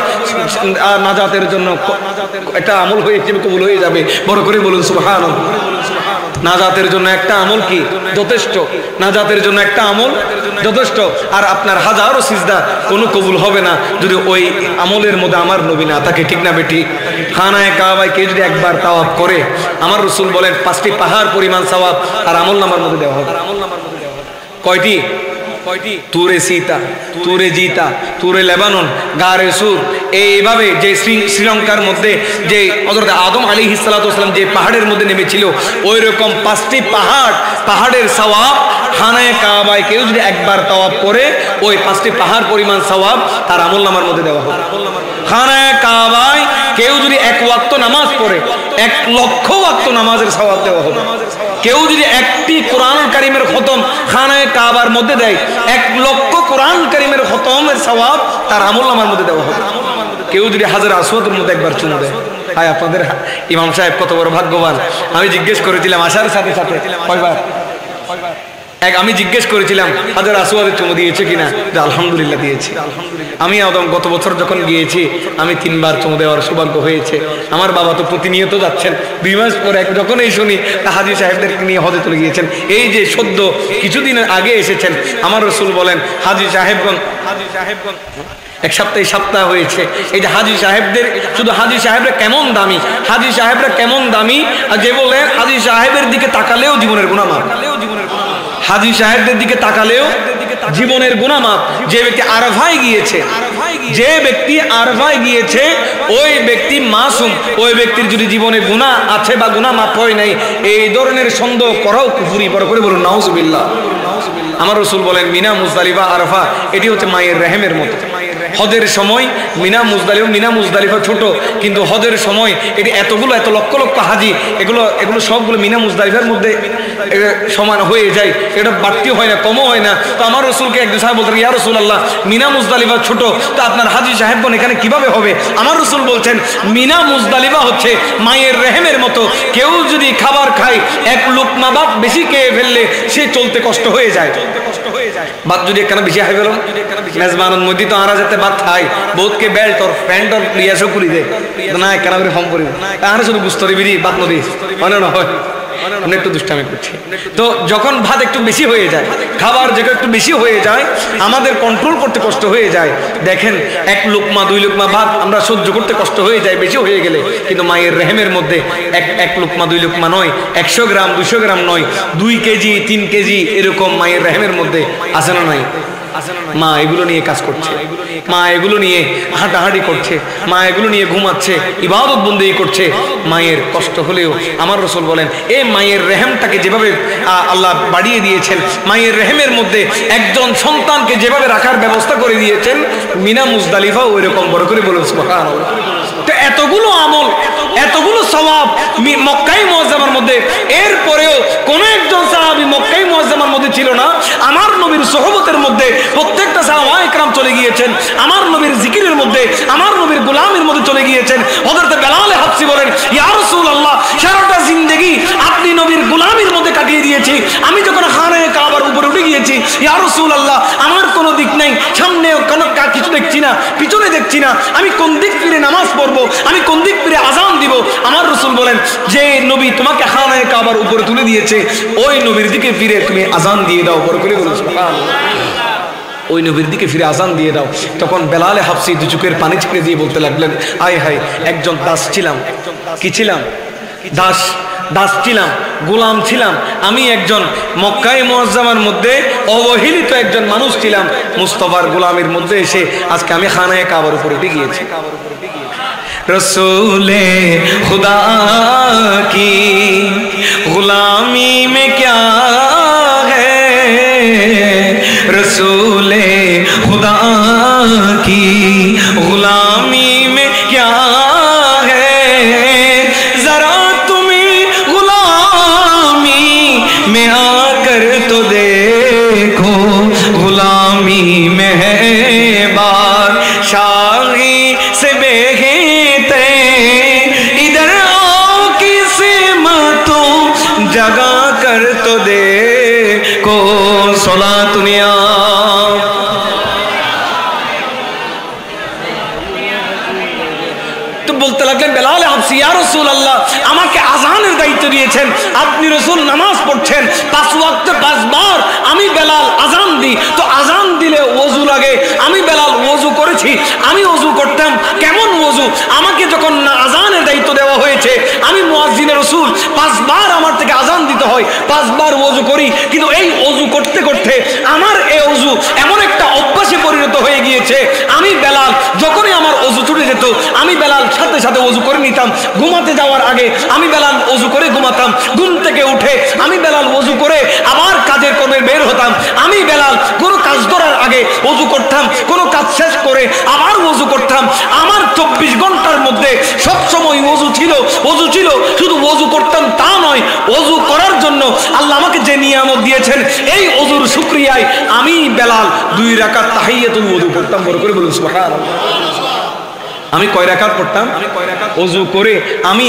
নাজাতের জন্য একটা আমল হয়ে কবুল হয়ে যাবে। বড় করে বলুন সুবহানাল্লাহ। নাজাতের জন্য একটা আমল কি যথেষ্ট? নাজাতের জন্য একটা আমল যথেষ্ট। আর আপনার হাজারো সিজদা কোনো কবুল হবে না যদি ওই আমলের মধ্যে আমার নবী না থাকে। ঠিক না বেটি? খানায়ে কাবায় কে যদি একবার তাওয়াফ করে, আমার রাসূল বলেন 5টি পাহাড় পরিমাণ সওয়াব আর আমল নামার মধ্যে দেওয়া হবে। কয়টি? তুরে সীতা, তুরে জিতা, তুরে লেবানন, গারে সুর, এইভাবে যে শ্রীলঙ্কার মধ্যে যে হযরত আদম আলাইহিস সালাতু ওয়াস সালাম যে পাহাড়ের মধ্যে নেমেছিল, ওই রকম 5টি পাহাড়ের সওয়াব খানায়ে কাবায় কেউ যদি একবার তাওয়াফ করে, ওই 5টি পাহাড় পরিমাণ সওয়াব তার আমল নামার মধ্যে দেওয়া হবে। খানায়ে কাবায় কেউ যদি 1 ওয়াক্ত নামাজ পড়ে, 1 লক্ষ ওয়াক্ত নামাজের সওয়াব দেওয়া হবে। কেউ যদি একটি কোরআনুল কারীমের খতম খানায়ে কাবার মধ্যে দেয়, 1 লক্ষ কোরআন কারীমের খতমের সওয়াব তার আমলনামার মধ্যে দেওয়া হবে। কেউ যদি হাজার আসওয়াদের মধ্যে একবার চুমু দেয়, হায় আপনাদের ইমাম সাহেব কত বড় ভাগ্যবান। আমি জিজ্ঞেস করেছিলাম আসার সাথে সাথে কয়বার, আমি জিজ্ঞেস করেছিলাম হাজার আসওয়াদের চুমু দিয়েছে কিনা, যে আলহামদুলিল্লাহ দিয়েছি। আমি আদম গত বছর যখন গিয়েছি আমি 3 বার চুমু দেওয়ার সৌভাগ্য হয়েছে। আমার বাবা তো প্রতিনিয়ত যাচ্ছেন, 2 মাস পরে যখনই শুনি হাজী সাহেবদেরকে নিয়ে হজে চলে গিয়েছেন। এই যে সদ্য কিছুদিন আগে এসেছেন, আমার রাসূল বলেন হাজী সাহেবগণ 1 সপ্তাহ হয়েছে। এই যে হাজী সাহেবদের, শুধু হাজী সাহেবরা কেমন দামি, হাজী সাহেবরা কেমন দামি, আর যে বলেন হাজী সাহেবের দিকে তাকালেও জীবনের গুনাহ মাফ, হাজী সাহেবদের দিকে তাকালেও জীবনের গুনাহ মাফ। যে ব্যক্তি আরফায় গিয়েছে, যে ব্যক্তি আরফায় গিয়েছে ওই ব্যক্তি মাসুম। ওই ব্যক্তির যদি জীবনে গুনাহ আছে বা গুনাহ মাফ হয় নাই, এই ধরনের সন্দেহ করাও কুফরি। বড় করে বলুন নাউজুবিল্লাহ। আমার রাসূল বলেন মিনা মুজদালিফা আরফা এটি হচ্ছে মায়ের রেহেমের মতো। হজের সময় মিনা মুজদালিফা ছোট, কিন্তু হজের সময় এটি এত লক্ষ লক্ষ হাজি, এগুলো সবগুলো মিনা মুজদালিফার মধ্যে সমান হয়ে যায়। এটা বাড়তি হয় না, কমও হয় না। তো আমার রাসূলকে একজন সাহেব বলতেন, ইয়া রাসূলুল্লাহ মিনা মুজদালিফা ছোট, তো আপনার হাজী সাহেবগণ এখানে কিভাবে হবে? আমার রাসূল বলছেন মিনা মুজদালিফা হচ্ছে মায়ের রেহেমের মতো। কেউ যদি খাবার খায় 1 লুকমা ভাত বেশি খেয়ে ফেললে সে চলতে কষ্ট হয়ে যায়। ভাত যদি একখানা বেশি খাই ফেলো, মেজবানের মধ্যে তো আরা যেতে ভাত খাই, বহুতকে বেল্ট ওর প্যান্ট ওর লিয়াসও করি দে না, একখানা করে ফর্ম করি আর শুধু বুঝতে পারি ভাত নদী মনে না হয়। আমরা একটু দুষ্টামি করছি। তো যখন ভাত একটু বেশি হয়ে যায়, খাবার যেটা একটু বেশি হয়ে যায়, আমাদের কন্ট্রোল করতে কষ্ট হয়ে যায়। দেখেন 1 লুকমা 2 লুকমা ভাত আমরা সহ্য করতে কষ্ট হয়ে যায় বেশি হয়ে গেলে, কিন্তু মায়ের রেহেমের মধ্যে 1 লুকমা 2 লুকমা নয়, 100 গ্রাম 200 গ্রাম নয়, 2 কেজি 3 কেজি এরকম মায়ের রেহেমের মধ্যে আছে না নাই? মা এগুলো নিয়ে কাজ করছে, মা এগুলো নিয়ে হাঁটাহাঁটি করছে, মা এগুলো নিয়ে ঘুমাচ্ছে, ইবাদত বন্দেগী করছে। মায়ের কষ্ট হলেও আমার রাসূল বলেন এই মায়ের রেহেমটাকে যেভাবে আল্লাহ বাড়িয়ে দিয়েছেন, মায়ের রেহেমের মধ্যে একজন সন্তানকে যেভাবে রাখার ব্যবস্থা করে দিয়েছেন, মিনা মুজদালিফা ওই রকম বড় করে বলুন সুবহানাল্লাহ। তো এতগুলো আমল, এতগুলো সওয়াব মক্কায়ে মুআজ্জামার মধ্যে, এরপরেও কোন একজন সাহাবী মক্কায়ে মুআজ্জামার মধ্যে ছিল না। আমার নবীর সোহবতের মধ্যে প্রত্যেকটা সাহাবায়ে কেরাম চলে গিয়েছেন, আমার নবীর জিকিরের মধ্যে, আমার নবীর গোলামের মধ্যে চলে গিয়েছেন। হযরত বেলাল হাবশী বলেন, ইয়া রাসূলুল্লাহ, সারাটা জিন্দেগি আপনি নবীর গোলামের মধ্যে কাটিয়ে দিয়েছি, আমি যখন খানায়ে কাবার উপরে উঠে গিয়েছি, ইয়া রাসূলুল্লাহ, আমার কোনো দিক নাই, সামনে কোনো কিছু দেখছি না, পিছনে দেখছি না, আমি কোন দিক ফিরে নামাজ পড়বো, আমি কোন দিক ফিরে আযান দিব। আমার রাসূল বলেন, যে নবী তোমাকে খানায়ে কাবার উপরে তুলে দিয়েছে ওই নবীর দিকে ফিরে তুমি আযান দিয়ে দাও। বড় করে বলুন সুবহানাল্লাহ। ওই নবীর দিকে ফিরে আযান দিয়ে দাও। তখন বেলাল হাবশী দু চোখের পানি ছেড়ে দিয়ে বলতে লাগলেন, আয় হায়, একজন দাস ছিলাম, কি ছিলাম? দাস ছিলাম, গোলাম ছিলাম, আমি একজন মক্কায়ে মুআজ্জামার মধ্যে অবহেলিত একজন মানুষ ছিলাম, মুস্তাফার গোলামের মধ্যে এসে আজকে আমি খানায়ে কাবার উপরে উঠে গিয়েছি। रसूले खुदा की गुलामी में क्या है, रसूले खुदा की गुलामी में क्या है, जरा तुम्हें गुलामी में आकर तो देखो, गुलामी में है बादशाही से बेहतर, इधर आओ किसी मतों जगा कर तो देखो, सोला दुनिया। তো বলতে লাগলেন বেলাল হাবশী, ইয়া রাসূলুল্লাহ, আমাকে আযানের দায়িত্ব দিয়েছেন, আপনি রাসূল নামাজ পড়ছেন 5 ওয়াক্ত 5 বার, আমি বেলাল আযান দিই, তো আযান দিলে ওযু লাগে, আমি বেলাল ওযু করেছি, আমি ওযু করতাম, কেমন ওযু? আমাকে যখন আযানের দায়িত্ব দেওয়া হয়েছে, আমি মুয়াজ্জিনের রাসূল, 5 বার আমার থেকে আযান দিতে হয়, 5 বার ওযু করি, কিন্তু এই ওযু করতে করতে আমার এই ওযু এমন একটা অভ্যাসে পরিণত হয়ে গিয়েছে, আমি বেলাল যখনই আমার ওযু ছুটে যেত, আমি বেলাল সাথে সাথে ওযু করে নিতাম, ঘুমাতে যাওয়ার আগে আমি বেলাল ওযু করে ঘুমাতাম, ঘুম থেকে উঠে আমি বেলাল ওযু করে আবার কাজের কর্মে বের হতাম, আমি বেলাল কোনো কাজ করার আগে ওযু করতাম, কোনো কাজ শেষ করে আবার ওযু করতাম, আমার 24 ঘন্টার মধ্যে সবসময় ওযু ছিল। শুধু ওযু করতাম তা নয়, ওযু করার জন্য আল্লাহ আমাকে যে নিয়ামত দিয়েছেন, এই ওযুর শুকরিয়ায় আমি বেলাল 2 রাকাত তাহিয়াতুল ওযু পড়তাম। বড় করে বলুন সুবহানাল্লাহ। আমি কয় রাকাত পড়তাম? ওযু করে আমি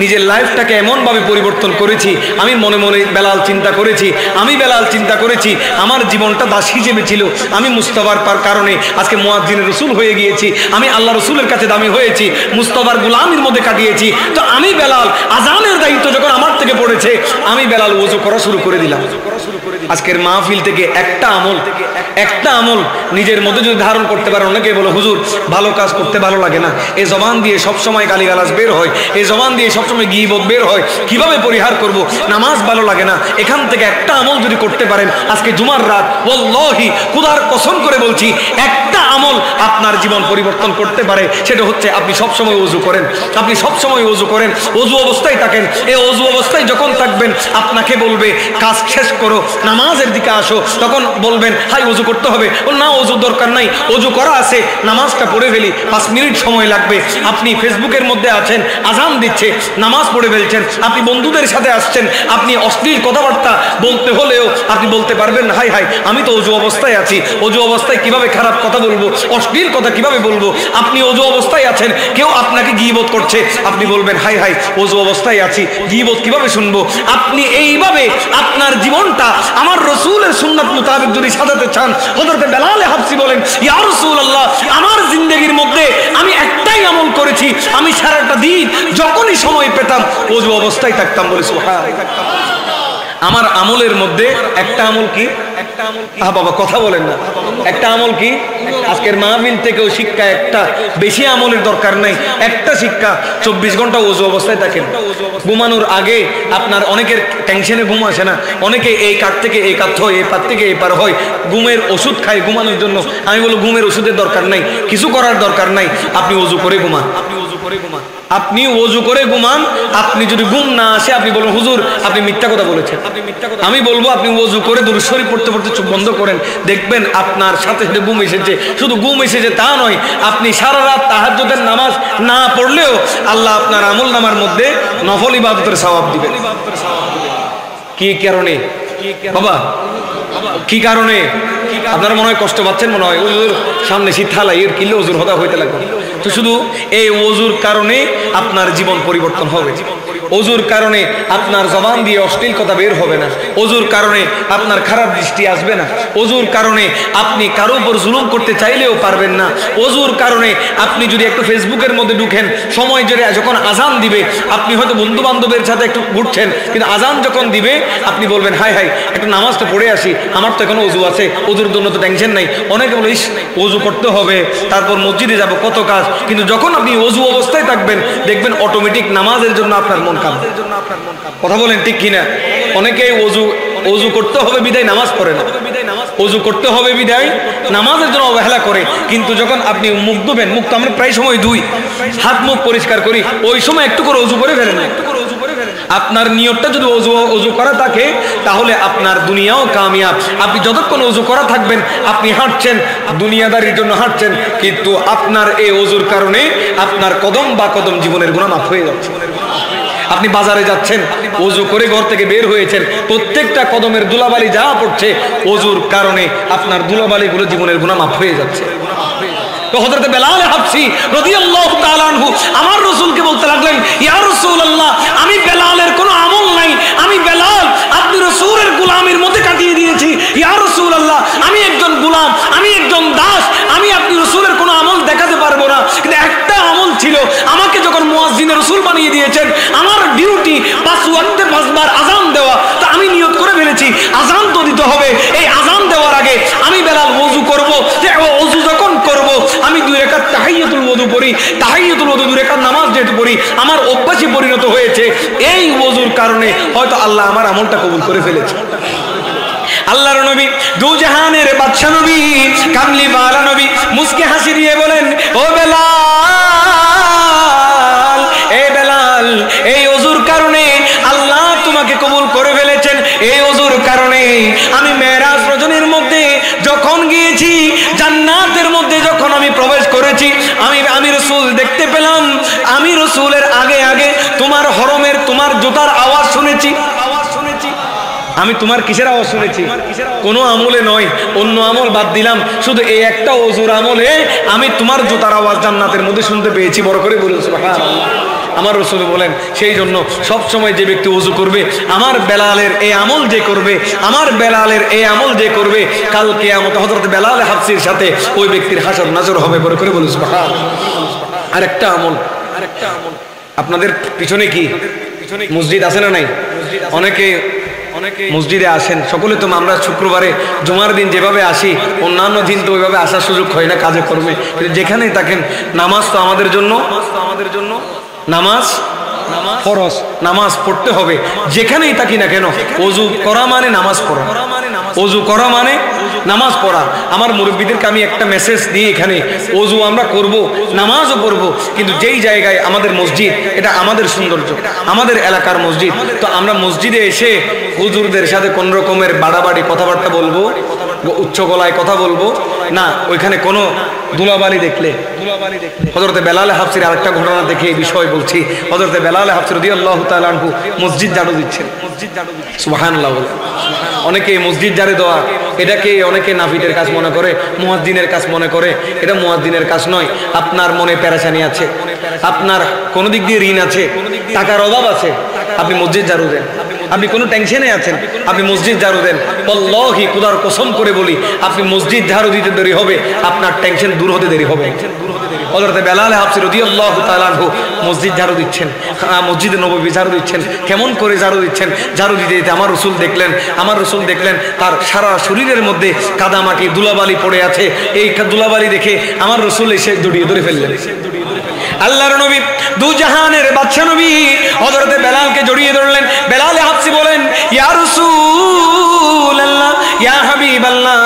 নিজের লাইফটাকে এমনভাবে পরিবর্তন করেছি, আমি মনে মনে বেলাল চিন্তা করেছি আমার জীবনটা দাস হিসেবে ছিল, আমি মুস্তাফার কারণে আজকে মুয়াজ্জিনের রাসূল হয়ে গিয়েছি, আমি আল্লাহ রাসূলের কাছে দামি হয়েছি, মুস্তাফার গোলামির মধ্যে কাটিয়েছি। তো আমি বেলাল আযানের দায়িত্ব যখন আমার থেকে পড়েছে, আমি বেলাল ওযু করা শুরু করে দিলাম। আজকের মাহফিল থেকে একটা আমল নিজের মধ্যে যদি ধারণ করতে পারে, অনেকে বলে হুজুর ভালো কাজ করতে ভালো লাগে না, এই জবান দিয়ে সবসময় গালিগালাজ বের হয়, এই জবান দিয়ে সবসময় গীবত বের হয়, কিভাবে পরিহার করব? নামাজ ভালো লাগে না, এখান থেকে একটা আমল যদি করতে পারেন, আজকে জুমার রাত ওয়াল্লাহি খোদার কসম করে বলছি, একটা আমল আপনার জীবন পরিবর্তন করতে পারে, সেটা হচ্ছে আপনি সবসময় ওযু করেন, ওযু অবস্থায় থাকেন। এই ওযু অবস্থায় যখন থাকবেন, আপনাকে বলবে কাজ শেষ করো, নামাজের দিকে আসো, তখন বলবেন হাই ওযু করতে হবে, না ওযু দরকার নাই, ওযু করা আছে, নামাজটা পড়ে ফেলি, 5 মিনিট সময় লাগবে। আপনি ফেসবুকের মধ্যে আছেন, আযান দিচ্ছে, নামাজ পড়ে ফেলছেন, আপনি বন্ধুদের সাথে আসছেন, আপনি অশ্লীল কথাবার্তা বলতে হলেও আপনি বলতে পারবেন হাই আমি তো ওযু অবস্থায় আছি, ওযু অবস্থায় কিভাবে খারাপ কথা বলবো, অশ্লীল কথা কিভাবে বলবো? আপনি ওযু অবস্থায় আছেন, কেউ আপনাকে গীবত করছে, আপনি বলবেন হাই ওযু অবস্থায় আছি, গীবত কিভাবে শুনবো? আপনি এইভাবে আপনার জীবনটা আমার রাসূলের সুন্নাত মোতাবেক যদি সাজাতে চান, হযরত বেলাল হাবশী বলেন, ইয়া রাসূলুল্লাহ, আমার জিন্দেগির মধ্যে আমি একটাই আমল করেছি, আমি সারাটা দিন যখনই সময় পেতাম ওযু অবস্থায় থাকতাম। বলে সুবহানাল্লাহ। আমার আমলের মধ্যে একটা আমল কি, বাবা কথা বলেন না, একটা আমল কি? আজকের মাহফিল থেকেও শিক্ষা একটা, বেশি আমলের দরকার নাই, একটা শিক্ষা 24 ঘন্টা ওযু অবস্থায় থাকেন। ঘুমানোর আগে আপনার অনেকের টেনশনে ঘুম আসে না, অনেকে এই কাঠ থেকে এই কাঠ হয়, এই পার থেকে এই পার হয়, ঘুমের ওষুধ খায় ঘুমানোর জন্য। আমি বলবো ঘুমের ওষুধের দরকার নাই, কিছু করার দরকার নাই, আপনি ওযু করে ঘুমান, আপনি ওযু করে ঘুমান। আপনি যদি ঘুম না আসে আপনি বলুন হুজুর আপনি মিথ্যা কথা বলেছেন, আমি বলবো আপনি ওযু করে দুরূদ শরীফ পড়তে পড়তে চোখ বন্ধ করেন, দেখবেন আপনার সাথে সাথে ঘুম এসেছে। শুধু ঘুম এসেছে তা নয়, আপনি সারা রাত তাহাজ্জুদের নামাজ না পড়লেও আল্লাহ আপনার আমল নামার মধ্যে নফল ইবাদতের সওয়াব দিবেন। কি কারণে বাবা, কি কারণে? আপনারা মনে হয় কষ্ট পাচ্ছেন, মনে হয় ওজুর সামনে শীতহালাই এর কিলে ওজুর হতা হইতে লাগবে। তো শুধু এই ওজুর কারণে আপনার জীবন পরিবর্তন হবে, ওজুর কারণে আপনার জবান দিয়ে অশ্লীল কথা বের হবে না, ওজুর কারণে আপনার খারাপ দৃষ্টি আসবে না, ওজুর কারণে আপনি কারো উপর জুলুম করতে চাইলেও পারবেন না, ওজুর কারণে আপনি যদি একটু ফেসবুকের মধ্যে ঢুকেন, সময় জোরে যখন আজান দিবে, আপনি হয়তো বন্ধু বান্ধবের সাথে একটু ঘুরছেন, কিন্তু আজান যখন দিবে আপনি বলবেন হাই হাই একটু নামাজ তো পড়ে আসি, আমার তো এখনো ওযু আছে, ওযুর জন্য তো টেনশন নাই। অনেকে বলে ইস ওযু করতে হবে, তারপর মসজিদে যাব, কত কাজ। কিন্তু যখন আপনি ওযু অবস্থায় থাকবেন দেখবেন অটোমেটিক নামাজের জন্য আপনার মন কাঁদবে। কথা বলেন ঠিক কিনা? অনেকেই ওযু করতে হবে বিদায় নামাজ পড়ে না, ওযু করতে হবে বিদায় নামাজের জন্য অবহেলা করে। কিন্তু যখন আপনি মুখ ধুবেন, মুখ তো আমরা প্রায় সময় ধুই, হাত মুখ পরিষ্কার করি, ওই সময় একটু করে ওযু করে ফেলেন। আপনার নিয়তটা যদি ওযু করা থাকে তাহলে আপনার দুনিয়াও কামিয়াব। আপনি যতক্ষণ ওযু করা থাকবেন আপনি হাঁটছেন, দুনিয়াদারির জন্য হাঁটছেন, কিন্তু আপনার এই ওযুর কারণে আপনার কদম বা কদম জীবনের গুনাহ মাফ হয়ে যাচ্ছে। আপনি বাজারে যাচ্ছেন, ওযু করে ঘর থেকে বের হয়েছেন, প্রত্যেকটা কদমের ধুলাবালি যা পড়ছে ওযুর কারণে আপনার ধুলাবালিগুলো জীবনের গুনাহ মাফ হয়ে যাচ্ছে। তো হযরত বেলাল হাবশী রাদিয়াল্লাহু তাআলা আনহু আমার রাসূলকে বলতে লাগলেন, ইয়া রাসূলুল্লাহ আমি বেলালের কোনো আমল নাই, আমি বেলাল আপনি রাসূলের গোলামের মধ্যে কাটিয়ে দিয়েছি। ইয়া রাসূলুল্লাহ আমি একজন গোলাম, আমি একজন দাস, আমি আপনি রাসূলের কোনো আমল দেখাতে পারবো না, কিন্তু একটা আমল ছিল, আমাকে যখন মুয়াজ্জিনে রাসূল বানিয়ে দিয়েছেন আমার ডিউটি 5 ওয়াক্তে 5 বার আযান দেওয়া। তো আমি নিয়ত করে ফেলেছি আযান তো দিতে হবে, এই আযান দেওয়ার আগে আমি বেলাল ওযু করব। যে ওযু যখন করব আমি 2 রাকাত তাহিয়াতুল ওযু পড়ি, তাহিয়াতুল ওযু 2 রাকাত নামাজ যেহেতু পড়ি আমার অভ্যাসে পরিণত হয়েছে, এই ওযুর কারণে হয়তো আল্লাহ আমার আমলটা কবুল করে ফেলেছে। আল্লাহর নবী দু জাহানের বাদশা নবী কামলি ওয়ালা নবী মুস্কে হাসি দিয়ে বলেন, ও বেলাল, এ বেলাল এই ওযুর কারণে আল্লাহ তোমাকে কবুল করে ফেলেছেন। এই ওযুর কারণে আমি মেরাজ রজনীর মধ্যে যখন গিয়েছি, জান্নাতের মধ্যে যখন আমি প্রবেশ করেছি, আমি রাসূল দেখতে পেলাম, আমি রাসূলের আগে আগে তোমার হরমের তোমার জুতার আওয়াজ শুনেছি। আমি তোমার কিসের আওয়াজ শুনেছি? কোনো আমলে নয়, অন্য আমল বাদ দিলাম, শুধু এই একটা ওযুর আমলে আমি তোমার জুতার আওয়াজ জান্নাতের মধ্যে শুনতে পেয়েছি। বড় করে বলুন সুবহানাল্লাহ। আমার রাসূল বলেন সেই জন্য সব সময় যে ব্যক্তি ওযু করবে, আমার বেলালের এই আমল যে করবে, আমার বেলালের এই আমল যে করবে, কাল কিয়ামতে হযরত বেলাল হাবশীর সাথে ওই ব্যক্তির হাসর নাজর হবে। বড় করে বলুন সুবহানাল্লাহ। আরেকটা আমল, আপনাদের পিছনে কি মসজিদ আছে না নাই? অনেকে মসজিদে আসেন, সকলে তো আমরা শুক্রবারে জুমার দিন যেভাবে আসি, অন্যান্য দিন তো ওইভাবে আসার সুযোগ হয় না কাজে কর্মে। কিন্তু যেখানেই থাকেন নামাজ তো আমাদের জন্য, নামাজ ফরজ, নামাজ পড়তে হবে। যেখানেই থাকি না কেন ওযু করা মানে নামাজ পড়া, ওযু করা মানে নামাজ পড়া। আমার মুরব্বিদেরকে আমি একটা মেসেজ দিই, এখানে ওযু আমরা করব, নামাজও পড়ব, কিন্তু যেই জায়গায় আমাদের মসজিদ, এটা আমাদের সৌন্দর্য, আমাদের এলাকার মসজিদ, তো আমরা মসজিদে এসে হুজুরদের সাথে কোন রকমের বাড়াবাড়ি কথাবার্তা বলবো, উচ্চ গলায় কথা বলবো না। ওইখানে কোনো ধুলাবালি দেখলে, হযরত বেলাল হাবশীর আরেকটা ঘটনা দেখে এই বিষয় বলছি। হযরত বেলাল হাবশী রাদিয়াল্লাহু তাআলা আনহু মসজিদ ঝাড়ু দিচ্ছেন, সুবহানাল্লাহ বলে। অনেকে মসজিদ ঝাড়ু দেওয়া এটাকে অনেকে নাফিদের কাজ মনে করে, মুয়াজ্জিনের কাজ মনে করে। এটা মুয়াজ্জিনের কাজ নয়। আপনার মনে পেরেশানি আছে, আপনার কোনো দিক দিয়ে ঋণ আছে, টাকার অভাব আছে, আপনি মসজিদ ঝাড়ু দেন। আপনি কোনো টেনশনে আছেন, আপনি মসজিদ ঝাড়ু দেন। আল্লাহি খোদার কসম করে বলি, আপনি মসজিদ ঝাড়ু দিতে দেরি হবে, আপনার টেনশন দূর হতে দেরি হবে। হযরত বেলাল হাবশী রাদিয়াল্লাহু তাআলা আনহু মসজিদ ঝাড়ু দিচ্ছেন, মসজিদে নববী ঝাড়ু দিচ্ছেন। কেমন করে ঝাড়ু দিচ্ছেন? ঝাড়ু দিতে দিতে আমার রাসূল দেখলেন তার সারা শরীরের মধ্যে কাদামাটি ধুলাবালি পড়ে আছে। এই ধুলাবালি দেখে আমার রাসূল এসে জড়িয়ে ধরে ফেললেন। আল্লাহর নবী, দু জাহানের বাদশা নবী হযরত বেলালকে জড়িয়ে ধরলেন। বেলাল হাবশী বলেন, ইয়া রাসূলুল্লাহ, ইয়া হাবিবাল্লাহ,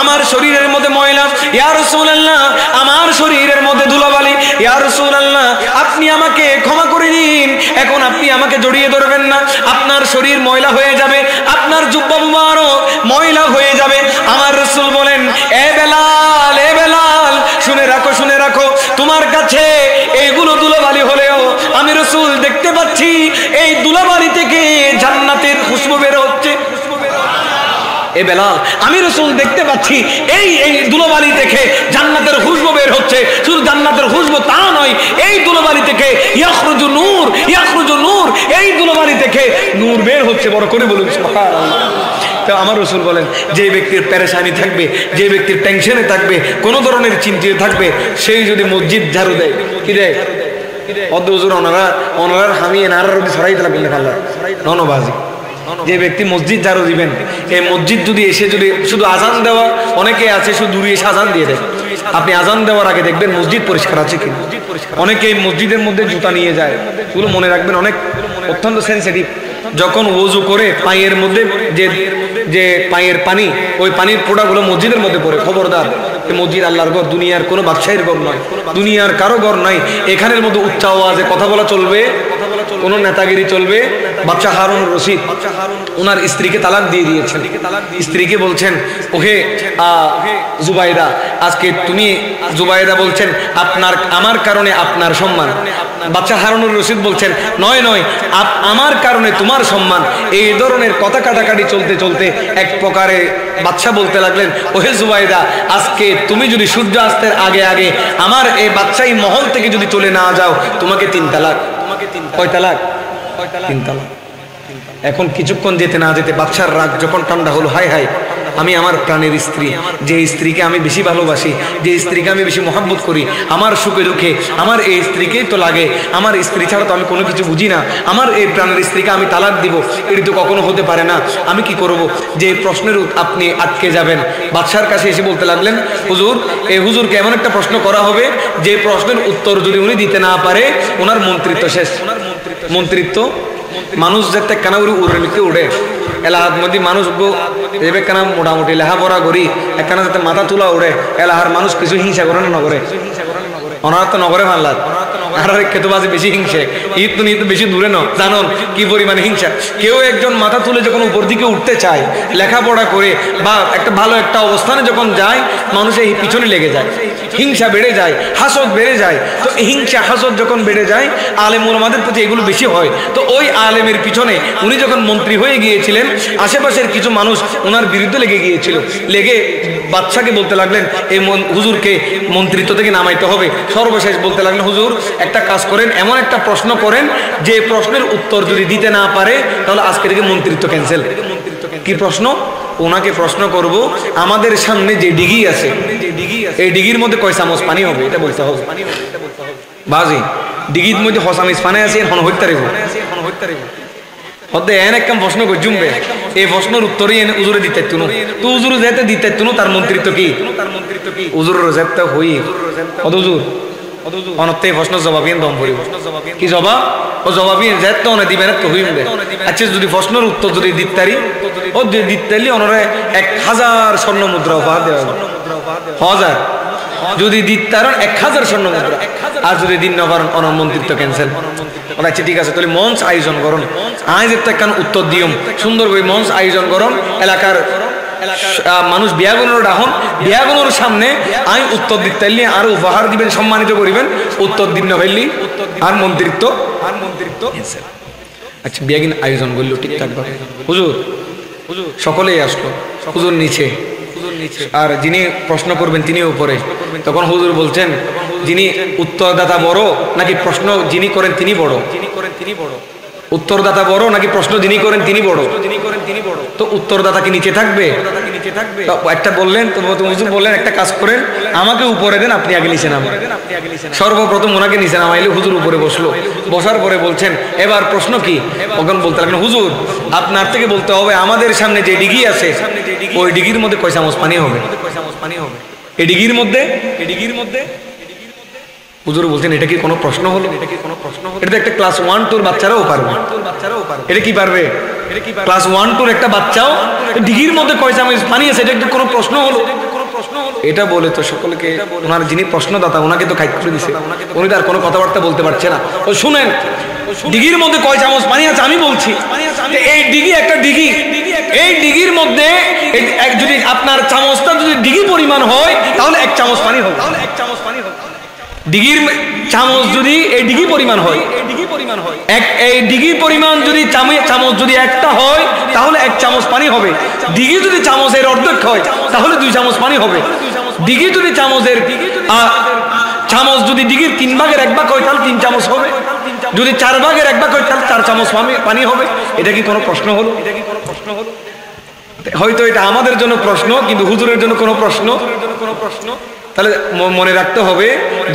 আমার শরীরের মধ্যে ময়লা, ইয়া রাসূলুল্লাহ, আমার শরীরের মধ্যে ধুলাবালি, ইয়া রাসূলুল্লাহ, আপনি আমাকে ক্ষমা করে দিন, এখন আপনি আমাকে জড়িয়ে ধরবেন না, আপনার শরীর ময়লা হয়ে যাবে, আপনার জুব্বা মুবারক ময়লা হয়ে যাবে। আমার রাসূল বলেন, এ বেলাল, এ বেলাল, শুনে রাখো, তোমার কাছে এইগুলো ধুলাবালি হলেও আমি রাসূল দেখতে পাচ্ছি এই ধুলাবালি থেকে জান্নাতের খুশবু বের হচ্ছে। এ বেলাল, আমি রাসূল দেখতে পাচ্ছি এই ধুলাবালি থেকে জান্নাতের খুশবু বের হচ্ছে। শুধু জান্নাতের খুশবু তা নয়, এই ধুলাবালি থেকে ইয়াখরুজু নূর, এই ধুলাবালি থেকে নূর বের হচ্ছে। বড় করে বলুন সুবহানাল্লাহ। তো আমার রাসূল বলেন, যে ব্যক্তির পেরেশানি থাকবে, যে ব্যক্তির টেনশনে থাকবে, কোন ধরনের চিন্তিত থাকবে, সেই যদি মসজিদ ঝাড়ু দেয়, কি দেয়? হুজুর ওনারা হামিয়ে নারার রবি ছড়াইতে লাগবেন আল্লাহ ননবাজি। যে ব্যক্তি মসজিদ ঝাড়ু দিবেন, এই মসজিদ যদি এসে যদি শুধু আজান দেওয়া, অনেকে আছে শুধু দূরে এসে আজান দিয়ে দেয়, আপনি আজান দেওয়ার আগে দেখবেন মসজিদ পরিষ্কার আছে কি। অনেকে এই মসজিদের মধ্যে জুতা নিয়ে যায়, এগুলো মনে রাখবেন অনেক অত্যন্ত সেন্সিটিভ। যখন ওযু করে পায়ের মধ্যে যে পায়ের পানি, ওই পানির ফোঁটাগুলো মসজিদের মধ্যে পড়ে, খবরদার, মসজিদ আল্লাহর ঘর, দুনিয়ার কোনো ব্যবসায়ীর ঘর নয়, দুনিয়ার কারো ঘর নাই। এখানের মধ্যে উচ্চ আওয়াজে কথা বলা চলবে, কোনো নেতাগিরি চলবে। বাদশা হারুনুর রশিদ ওনার স্ত্রীকে তালাক দিয়ে দিয়েছেন। স্ত্রীকে বলছেন, ওহে জুবাইদা, আজকে তুমি, জুবাইদা বলছেন, আমার কারণে আপনার সম্মান। বাদশা হারুনুর রশিদ বলছেন, নয়, আমার কারণে তোমার সম্মান। এই ধরনের কথা কাটাকাটি চলতে চলতে এক প্রকারে বাদশা বলতে লাগলেন, ওহে জুবাইদা, আজকে তুমি যদি সূর্য অস্তের আগে আগে আমার এই বাদশাহী মহল থেকে যদি চলে না যাও, তোমাকে 3 তালাক। কয় তালাক? 3 তালাক। এখন কিছুক্ষণ যেতে না যেতে বাদশার রাগ যখন ঠান্ডা হলো, হায় হায়, আমি আমার প্রাণের স্ত্রী, যে স্ত্রীকে আমি বেশি ভালোবাসি, যে স্ত্রীকে আমি বেশি মহব্বত করি, আমার সুখে দুঃখে আমার এই স্ত্রীকেই তো লাগে, আমার স্ত্রী ছাড়া তো আমি কোনো কিছু বুঝি না, আমার এই প্রাণের স্ত্রীকে আমি তালাক দিব, এটি তো কখনো হতে পারে না, আমি কি করব? যে প্রশ্নের আপনি আটকে যাবেন। বাদশার কাছে এসে বলতে লাগলেন, হুজুর, এই হুজুরকে এমন একটা প্রশ্ন করা হবে যে প্রশ্নের উত্তর যদি উনি দিতে না পারে, ওনার মন্ত্রিত্ব শেষ। মন্ত্রিত্ব মানুষ যাতে কানা উড়ে মিকে উড়ে এলাহার মধ্যে মানুষ এবে কানা মোটামুটি লেখাপড়া করি একখানা যাতে মাথা তোলা উড়ে, এলাহার মানুষ কিছু হিংসা করে না নগরে, ওনারা তো নগরে মানলাত, আর খেতবাজি বেশি হিংসে, ঈদ তো বেশি দূরে ন, জানুন কি পরিমাণে হিংসা। কেউ একজন মাথা তুলে যখন উপর দিকে উঠতে চায়, লেখাপড়া করে বা একটা ভালো একটা অবস্থানে যখন যায়, মানুষের পিছনে লেগে যায়, হিংসা বেড়ে যায়, হাসদ বেড়ে যায়। তো হিংসা হাসদ যখন বেড়ে যায়, আলেম ওলামাদের প্রতি এগুলো বেশি হয়। তো ওই আলেমের পিছনে উনি যখন মন্ত্রী হয়ে গিয়েছিলেন, আশেপাশের কিছু মানুষ ওনার বিরুদ্ধে লেগে গিয়েছিল, লেগে বাদশাকে বলতে লাগলেন, এই হুজুরকে মন্ত্রিত্ব থেকে নামাইতে হবে। সর্বশেষ বলতে লাগলেন, হুজুর একটা কাজ করেন, এমন একটা প্রশ্ন করেন যে প্রশ্নের উত্তর যদি দিতে না পারে, তাহলে আজকে থেকে মন্ত্রিত্ব ক্যান্সেল। কি প্রশ্ন? ওনাকে প্রশ্ন করব, আমাদের সামনে যে ডিগি আছে, এই ডিগির মধ্যে কয় চামচ পানি হবে, এটা বলতে হবে। বাজি ডিগির মধ্যে হসামিস পানি আছে, এখন হইতে পারিব হতে এন একটা প্রশ্ন করজুমবে, এই প্রশ্নের উত্তরই এনে উজুরে দিতে তুনো, তো উজুর যেতে দিতে তুনো, তার মন্ত্রিত্ব কি? উজুরের যেতে হই হুজুর অনতে প্রশ্ন জবাবিন দম পড়িব। কি জবাব? ও জবাবিন যেতে অনে দিবেন তো হইবে। আচ্ছা, যদি প্রশ্নের উত্তর যদি দিতারি, ও দিতালি অনরে 1000 স্বর্ণ মুদ্রা উপহার দেওয়া হবে। 1000 যদি দিতার 1000 স্বর্ণ মুদ্রা, আর যদি দিন না পারেন অনর মন্ত্রিত্ব ক্যান্সেল। আচ্ছা ঠিক আছে, তাহলে মঞ্চ আয়োজন করুন, আজ একটা কেন উত্তর দিও, সুন্দর করে মঞ্চ আয়োজন করুন, এলাকার মানুষ বিয়াগুলোর ডাহন, বিয়াগুলোর সামনে আমি উত্তর দিতে আর উপহার দিবেন, সম্মানিত করিবেন, উত্তর দিন না হইলি আর মন্ত্রিত্ব আচ্ছা বিয়াগিন আয়োজন করলো ঠিকঠাক ভাবে। হুজুর সকলেই আসলো, হুজুর নিচে, আর যিনি প্রশ্ন করবেন তিনি উপরে। তখন হুজুর বলছেন, যিনি উত্তরদাতা বড় নাকি প্রশ্ন যিনি করেন তিনি বড়? উত্তরদাতা বড় নাকি প্রশ্ন যিনি করেন তিনি বড়? তো উত্তরদাতা কি নিচে থাকবে? একটা বললেন তো হুজুর বললেন একটা কাজ করেন, আমাকে উপরে দেন, আপনি আগে নিচে নামেন। সর্বপ্রথম ওনাকে নিচে নামাইলে হুজুর উপরে বসলো, বসার পরে বলছেন এবার প্রশ্ন কি? তখন বলতে লাগলেন হুজুর আপনার থেকে বলতে হবে আমাদের সামনে যে ডিগি আছে ওই ডিগির মধ্যে কয় চামচ পানি হবে? এই ডিগির মধ্যে হুজুর বলছেন এটা কি কোনো প্রশ্ন হলো? এটা তো একটা ক্লাস 1-2 বাচ্চারাও পারবে। এটা কি পারবে? ক্লাস 1-2 একটা বাচ্চাও ডিগির মধ্যে কয় চামচ পানি আছে এটা কোনো প্রশ্ন হলো? এটা বলে তো সকলকে ওনার যিনি প্রশ্নদাতা ওনাকে তো খাইট করে দিছে, উনি তো আর কোনো কথাবার্তা বলতে পারছে না। ও শুনেন ডিগির মধ্যে কয় চামচ পানি আছে আমি বলছি। এই ডিগি একটা ডিগি, এই ডিগির মধ্যে যদি আপনার চামচটা যদি ডিগি পরিমাণ হয় তাহলে 1 চামচ পানি হবে। ডিগির চামচ যদি এই ডিগি পরিমাণ হয়, এই ডিগির পরিমাণ যদি চামচ যদি একটা হয় তাহলে 1 চামচ পানি হবে। ডিগি যদি চামচের অর্ধেক হয় তাহলে 2 চামচ পানি হবে। ডিগি যদি চামচ যদি ডিগির 3 ভাগের 1 ভাগ হয় তাহলে 3 চামচ হবে। যদি 4 ভাগের 1 ভাগ হয় তাহলে 4 চামচ পানি হবে। এটা কি কোনো প্রশ্ন হলো? হয়তো এটা আমাদের জন্য প্রশ্ন, কিন্তু হুজুরের জন্য কোনো প্রশ্ন? তাহলে মনে রাখতে হবে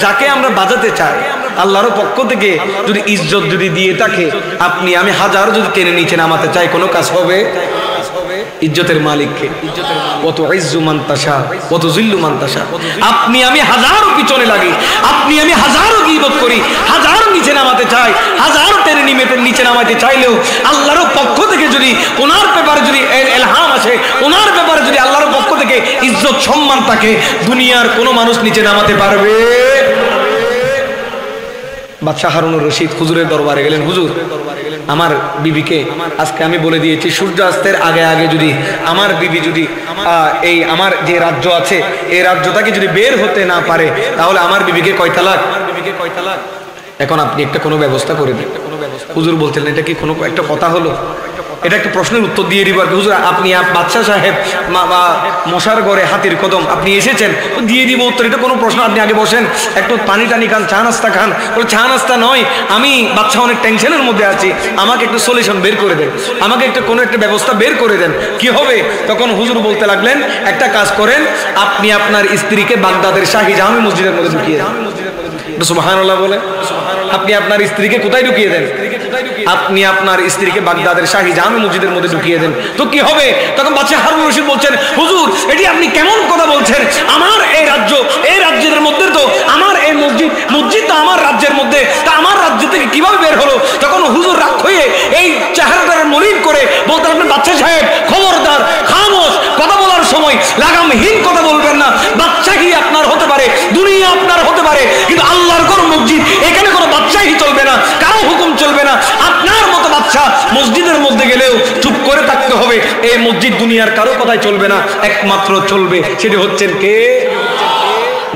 যাকে আমরা বাজাতে চাই আল্লাহর পক্ষ থেকে যদি ইজ্জত যদি দিয়ে থাকে, আপনি আমি হাজার যদি টেনে নিচে নামাতে চাই কোনো কাজ হবে? ইজ্জতের মালিককে কত ইজ্জু মান তাশা কত জিল্লু মান তাশা। আপনি আমি হাজারো পিছনে লাগি, আপনি আমি হাজারো গীবত করি, হাজারো নিচে নামাতে চাই, হাজারো টেনে নিচে নামাতে চাইলেও আল্লাহর পক্ষ থেকে যদি ওনার ব্যাপারে যদি ইলহাম আসে, ওনার ব্যাপারে যদি আল্লাহর পক্ষ থেকে ইজ্জত সম্মান থাকে, দুনিয়ার কোনো মানুষ নিচে নামাতে পারবে? বাদশাহ হারুনুর রশিদ হুজুরের দরবারে গেলেন, হুজুর আমার বিবিকে আজকে আমি বলে দিয়েছি সূর্যাস্তের আগে আগে যদি আমার বিবি যদি এই আমার যে রাজ্য আছে এই রাজ্যটাকে যদি বের হতে না পারে তাহলে আমার বিবিকে কয় তালাক? এখন আপনি একটা কোনো ব্যবস্থা করে দিন। হুজুর বলতেন এটা কি কোনো একটা কথা হলো? এটা একটা প্রশ্নের উত্তর দিয়ে দিব আর কি। হুজুর আপনি বাদশাহ সাহেব বা মশার ঘরে হাতির কদম, আপনি এসেছেন দিয়ে দিব উত্তর, এটা কোনো প্রশ্ন? আপনি আগে বসেন, একটু পানি টানি খান, চা নাস্তা খান। বলে চা নাস্তা নয়, আমি বাদশাহ অনেক টেনশনের মধ্যে আছি, আমাকে একটু সলিউশন বের করে দেন, আমাকে একটা কোনো একটা ব্যবস্থা বের করে দেন, কি হবে? তখন হুজুর বলতে লাগলেন একটা কাজ করেন, আপনি আপনার স্ত্রীকে বাগদাদের শাহী জামে মসজিদের মধ্যে ঢুকিয়ে দেন। সুবহানাল্লাহ বলে আপনি আপনার স্ত্রীকে কোথায় ঢুকিয়ে দেন? আপনি আপনার স্ত্রীকে বাগদাদের শাহী জামে মসজিদের মধ্যে ঢুকিয়ে দেন, তো কি হবে? তখন বাদশাহ হারুন রশিদ বলছেন হুজুর এটি আপনি কেমন কথা বলছেন? আমার এই রাজ্য, এই রাজ্যের মধ্যে তো আমার এই মসজিদ তো আমার রাজ্যের মধ্যে, তা আমার রাজ্য থেকে কিভাবে বের হলো? তখন হুজুর রাগ হয়ে এই চেহারাটার মলিন করে বলতেন আপনি বাদশাহ সাহেব খবরদার, খামোশ, কথা বলার সময় লাগামহীন কথা বলবেন না। বাদশাহী আপনার হতে পারে, দুনিয়া আপনার হতে পারে, কিন্তু আল্লাহর ঘর মসজিদ, এখানে কোনো বাদশাহী চলবে না, কারো হুকুম চলবে না। আপনার মতো বাদশা মসজিদের মধ্যে গেলেও চুপ করে থাকতে হবে। এই মসজিদ দুনিয়ার কারো কথাই চলবে না, একমাত্র চলবে সেটি হচ্ছেন কে?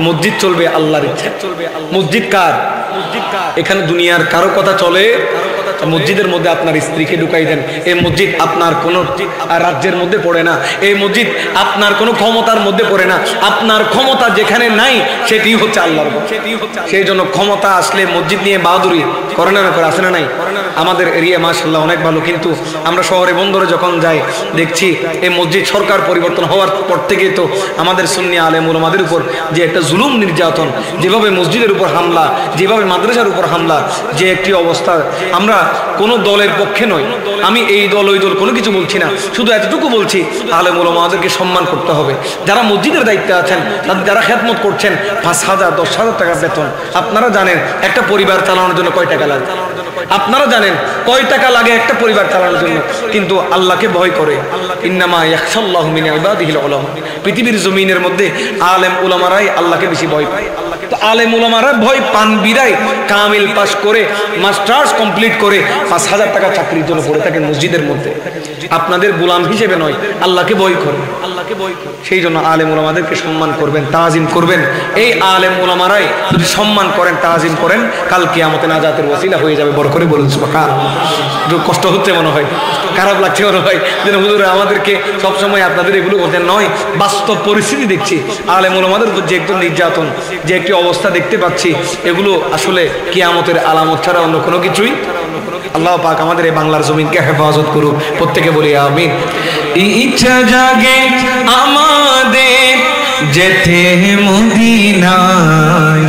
মসজিদ চলবে আল্লাহর ইচ্ছা। মসজিদ কার? এখানে দুনিয়ার কারো কথা চলে? মসজিদের মধ্যে আপনার স্ত্রীকে ঢুকাই দেন। এই মসজিদ আপনার কোন রাজ্যের মধ্যে পড়ে না, এই মসজিদ আপনার কোনো ক্ষমতার মধ্যে পড়ে না। আপনার ক্ষমতা যেখানে নাই সেটি হচ্ছে আল্লাহর। সেই জন্য ক্ষমতা আসলে মসজিদ নিয়ে বাহাদুরি করে না, করে আসে না নাই? আমাদের এরিয়া মাশাআল্লাহ অনেক ভালো, কিন্তু আমরা শহরে বন্দরে যখন যাই দেখছি এই মসজিদ সরকার পরিবর্তন হওয়ার পর থেকে তো আমাদের সুন্নি আলেম উলামাদের উপর যে একটা জুলুম নির্যাতন, যেভাবে মসজিদের উপর হামলা, যেভাবে মাদ্রাসার উপর হামলা, যে একটি অবস্থা, আমরা কোনো দলের পক্ষে নয়, আমি এই দল ওই দল কোনো কিছু বলছি না, শুধু এতটুকু বলছি আলেম উলামাদেরকে সম্মান করতে হবে। যারা মসজিদের দায়িত্বে আছেন, যারা খেদমত করছেন, 5,000 10,000 টাকা বেতন। আপনারা জানেন একটা পরিবার চালানোর জন্য কয় টাকা লাগে? আপনারা জানেন কয় টাকা লাগে একটা পরিবার চালানোর জন্য? কিন্তু আল্লাহকে ভয় করে, ইন্নামা ইয়াখশাল্লাহু মিন ইবাদিহিল উলামা। পৃথিবীর জমিনের মধ্যে আলেম উলামারাই আল্লাহকে বেশি ভয় পায়। তো আলেম উলামারা ভয় পান বিদায় কামিল পাস করে, মাস্টার্স কমপ্লিট করে 5,000 টাকা চাকরির জন্য পড়ে থাকেন মসজিদের মধ্যে। আপনাদের গোলাম হিসেবে নয়, আল্লাহকে ভয় করে। সেই জন্য আলেম উলামাদেরকে সম্মান করবেন, তাজিম করবেন। এই আলেম উলামারাই যদি সম্মান করেন, তাজিম করেন, কাল কিয়ামতে নাজাতের ওসিলা হয়ে যাবে। বড় করে বলুন সুবহানাল্লাহ। কষ্ট হচ্ছে মনে হয়, খারাপ লাগছে মনে হয় যে হুজুর আমাদেরকে সবসময় আপনাদের এগুলো বলতেন নয়। বাস্তব পরিস্থিতি দেখছি আলেম উলামাদের উপর যে একটু নির্যাতন, যে একটি অবস্থা দেখতে পাচ্ছি, এগুলো আসলে কিয়ামতের আলামত ছাড়া অন্য কোনো কিছুই আল্লাহ পাক আমাদের এই বাংলার জমিনকে হেফাজত করুক, প্রত্যেকে বলি আমিন। ইচ্ছা জাগে আমাদের যেতে মদিনায়,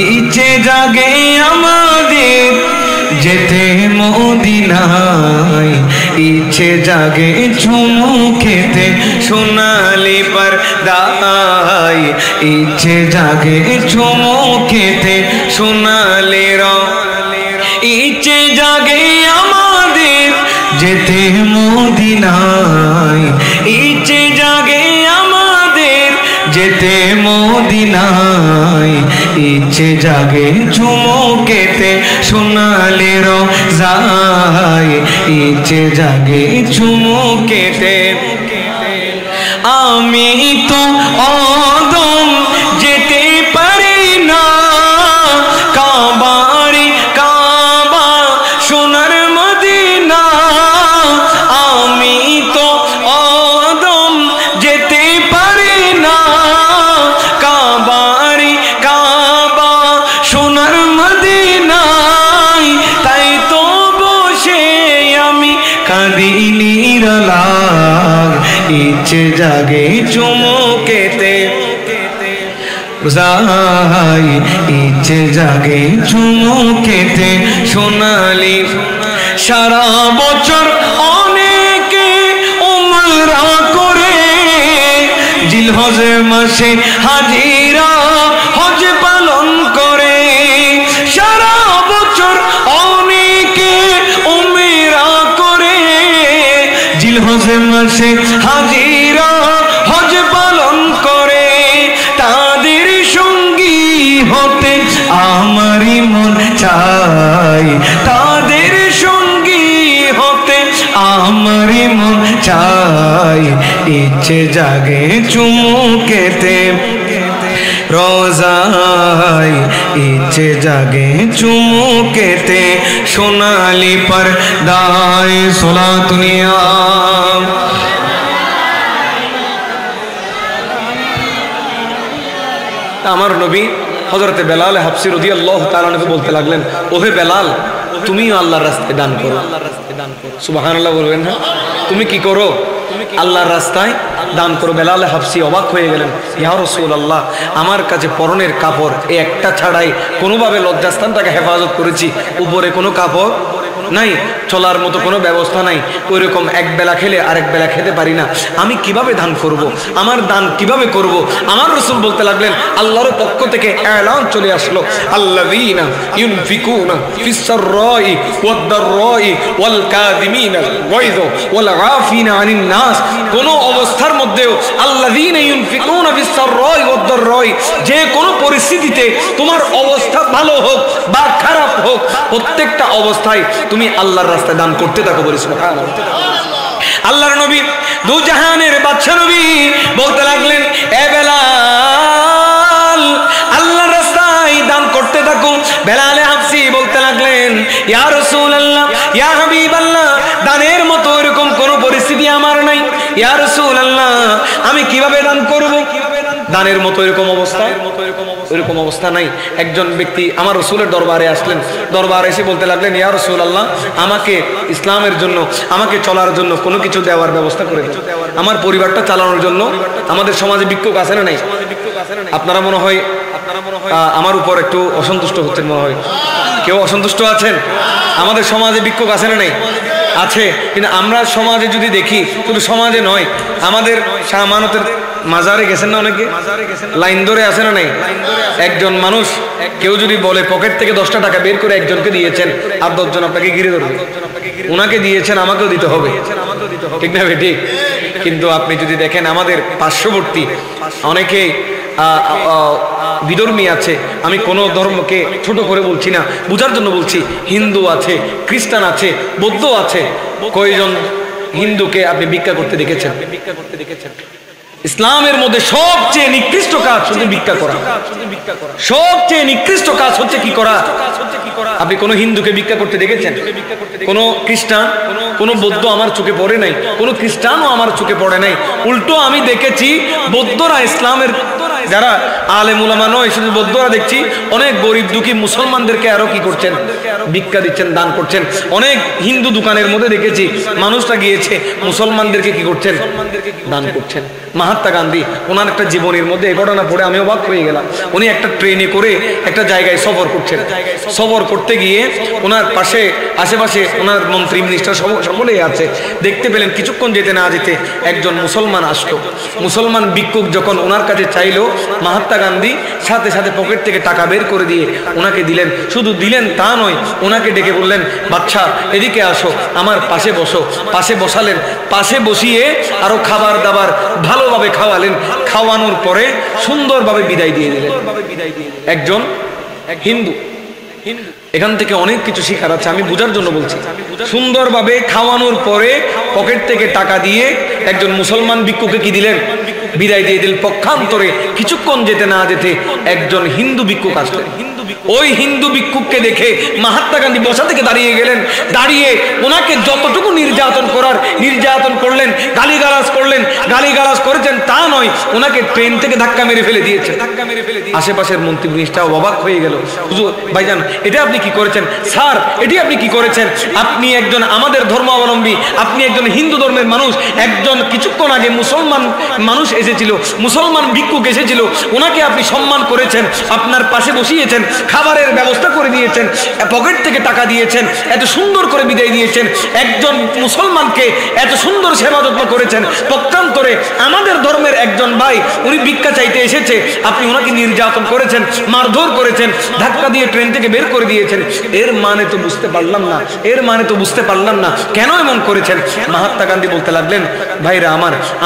ইচ্ছে জাগে আমাদের যেতে মদিনায়, ইচ্ছে জাগে চুমু খেতে সোনালি পর্দায়, ইচ্ছে জাগে চুমু খেতে সোনালি রং, ইচ্ছে জাগে আমাদের যেতে মদিনায়, ইচ্ছে জাগে আমাদের যেতে মদিনায়, ইচ্ছে জাগে চুমু খেতে সোনালি রোজায়, ইচ্ছে জাগে চুমু খেতে। আমি তো অদম যেতে পারি না, কাবারি কাবা সোনার মদিনা, আমি তো অদম যেতে পারি না, কাবারি কাবা সোনার মদিনায়, তাই তো বসে আমি কাঁদি নিরালায়, ইচ্ছে জাগে চুমু খেতে রোজায়, ইচ্ছে জাগে চুমু খেতে সোনালি। সারা বছর অনেকে উমরা করে, জিলহজ মাসে হাজিরা হজ পালন করে, সারা বছর অনেকে উমরা করে, জিলহজ মাসে হাজিরা হজ পালন করে, তাদের সঙ্গী হতে আমারই মন চাই, তাদের সঙ্গী হতে আমারই মন চাই, ইচ্ছে জাগে চুমু খেতে রোজায়, ইচ্ছে জাগে চুমু খেতে সোনালি পর্দায়। সোলাতুনিয়া আমার নবী হযরতে বেলাল হাবশী রাদিয়াল্লাহু তাআলা আনহু বলতে লাগলেন, ওহে বেলাল, তুমিও আল্লাহর রাস্তায় দান করো। সুবহানাল্লাহ বলবেন না? তুমি কি করো? আল্লাহর রাস্তায় দান করো। বেলাল হাবশী অবাক হয়ে গেলেন, ইয়া রাসূলুল্লাহ, আমার কাছে পরনের কাপড় এই একটা ছাড়াই কোনোভাবে লজ্জাস্থানটাকে হেফাজত করেছি, উপরে কোনো কাপড় নাই, চলার মতো কোনো ব্যবস্থা নাই, ওই রকম এক বেলা খেলে আরেক বেলা খেতে পারি না, আমি কিভাবে দান করব? আমার দান কিভাবে করব? আমার রাসূল বলতে লাগলেন, আল্লাহর পক্ষ থেকে এলান চলে আসলো, আল্লাযীনা ইউনফিকুনা ফিস সাররাই ওয়াদ দাররাই ওয়াল কাযিমিনাল গায়য ওয়াল আফিনা আনিন নাস। কোন অবস্থার মধ্যেও আল্লাযীনা ইউনফিকুনা ফিস সাররাই ওয়াদ দাররাই, যে কোনো পরিস্থিতিতে তোমার অবস্থা ভালো হোক বা খারাপ হোক, প্রত্যেকটা অবস্থায় তুমি আল্লাহর রাস্তায় দান করতে থাকো। বলি সুবহানাল্লাহ। আল্লাহর নবী দু জাহানের বাদশা নবী বলতে লাগলেন, এ বেলাল, আল্লাহর রাস্তায় দান করতে থাকো। বেলাল হাবশী বলতে লাগলেন, ইয়া রাসূলুল্লাহ, ইয়া হাবিবাল্লাহ, দানের মতো এরকম কোন পরিস্থিতি আমার নাই, ইয়া রাসূলুল্লাহ, আমি কিভাবে দান করব? দানের মতো এরকম অবস্থা, এরকম অবস্থা নাই। একজন ব্যক্তি আমার রাসূলের দরবারে আসলেন, দরবারে এসে বলতে লাগলেন, ইয়া রাসূলুল্লাহ, আমাকে ইসলামের জন্য, আমাকে চলার জন্য কোনো কিছু দেওয়ার ব্যবস্থা করে দিন, আমার পরিবারটা চালানোর জন্য। আমাদের সমাজে ভিক্ষুক আছে না নাই? আপনারা মনে হয় আমার উপর একটু অসন্তুষ্ট হচ্ছেন, মনে হয় কেউ অসন্তুষ্ট আছেন। আমাদের সমাজে ভিক্ষুক আছে না নাই? আছে। কিন্তু আমরা সমাজে যদি দেখি, শুধু সমাজে নয়, আমাদের শাহ আমানতের মাজারে গেছেন না অনেকে, লাইন ধরে আছে না নাই? একজন মানুষ কেউ যদি বলে পকেট থেকে 10টা টাকা বের করে একজনকে দিয়েছেন, আর 10 জন আপনাকে ঘিরে ধরবে, উনাকে দিয়েছেন আমাকেও দিতে হবে, ঠিক না ঠিক? কিন্তু আপনি যদি দেখেন আমাদের পার্শ্ববর্তী অনেকে বিধর্মী আছে, আমি কোনো ধর্মকে ছোট করে বলছি না, বুঝার জন্য বলছি, হিন্দু আছে, খ্রিস্টান আছে, বৌদ্ধ আছে, কয়জন হিন্দুকে আপনি ভিক্ষা করতে দেখেছেন? ইসলামের মধ্যে সবচেয়ে নিকৃষ্ট কাজ হচ্ছে ভিক্ষা করা। সবচেয়ে নিকৃষ্ট কাজ হচ্ছে কি করা? আপনি কোন হিন্দুকে ভিক্ষা করতে দেখেছেন? কোন খ্রিস্টান, কোন বৌদ্ধ আমার চোখে পড়ে নাই, কোন খ্রিস্টানও আমার চোখে পড়ে নাই। উল্টো আমি দেখেছি বৌদ্ধরা ইসলামের যারা আলেম উলামা নয় শুধু বৌদ্ধরা দেখছি অনেক গরিব দুঃখী মুসলমানদেরকে আরো কি করছেন, ভিক্ষা দিচ্ছেন, দান করছেন। অনেক হিন্দু দোকানের মধ্যে দেখেছি মানুষরা গিয়েছে মুসলমানদেরকে কি করছেন, দান করছেন। মহাত্মা গান্ধী ওনার একটা জীবনের মধ্যে এই ঘটনা পড়ে আমি অবাক হয়ে গেলাম। উনি একটা ট্রেনে করে একটা জায়গায় সফর করছেন। সফর করতে গিয়ে ওনার পাশে আশেপাশে ওনার মন্ত্রী মিনিস্টার সকলেই আছে। দেখতে পেলেন কিছুক্ষণ যেতে না যেতে একজন মুসলমান আসলো। মুসলমান ভিক্ষুক যখন ওনার কাছে চাইলো, মহাত্মা গান্ধী সাথে সাথে পকেট থেকে টাকা বের করে দিয়ে ওনাকে দিলেন। শুধু দিলেন তা নয়, ওনাকে ডেকে বললেন, বাচ্চা এদিকে আসো, আমার পাশে বসো। পাশে বসালেন, পাশে বসিয়ে আরো খাবার দাবার ভালোভাবে খাওয়ালেন। খাওয়ানোর পরে সুন্দরভাবে বিদায় দিয়ে দিলেন। একজন হিন্দু। এখান থেকে অনেক কিছু শিখার আছে, আমি বোঝার জন্য বলছি। সুন্দরভাবে খাওয়ানোর পরে পকেট থেকে টাকা দিয়ে একজন মুসলমান ভিক্ষুকে কি দিলেন, বিদায় দিয়ে দিলেন। পক্ষান্তরে কিছুক্ষণ যেতে না যেতে একজন হিন্দু ভিক্ষুক আসলেন। ওই হিন্দু ভিক্ষুককে দেখে মহাত্মা গান্ধী বসা থেকে দাঁড়িয়ে গেলেন। দাঁড়িয়ে ওনাকে যতটুকু নির্যাতন করার নির্যাতন করলেন, গালিগালাজ করলেন। গালিগালাজ করেছেন তা নয়, ওনাকে ট্রেন থেকে ধাক্কা মেরে ফেলে দিয়েছে। আশেপাশের মন্ত্রী মিনিস্টার অবাক হয়ে গেল, হুজুর ভাইজান এটা আপনি কি করেছেন? স্যার এটি আপনি কি করেছেন? আপনি একজন আমাদের ধর্মাবলম্বী, আপনি একজন হিন্দু ধর্মের মানুষ। একজন কিছুক্ষণ আগে মুসলমান মানুষ এসেছিল, মুসলমান ভিক্ষুক এসেছিল, ওনাকে আপনি সম্মান করেছেন, আপনার পাশে বসিয়েছেন, খাবারের ব্যবস্থা করে দিয়েছেন, পকেট থেকে টাকা দিয়েছেন, এত সুন্দর করে বিদায় দিয়েছেন। একজন মুসলমানকে এত সুন্দর সেবা যত্ন করেছেন। পক্ষান্তরে আমাদের ধর্মের একজন ভাই উনি ভিক্ষা চাইতে এসেছে, আপনি ওনাকে নির্যাতন করেছেন, মারধর করেছেন, ধাক্কা দিয়ে ট্রেন থেকে বের করে দিয়েছেন। এর মানে তো বুঝতে পারলাম না, এর মানে তো বুঝতে পারলাম না কেন এমন করেছেন। মহাত্মা গান্ধী বলতে লাগলেন, ভাইরা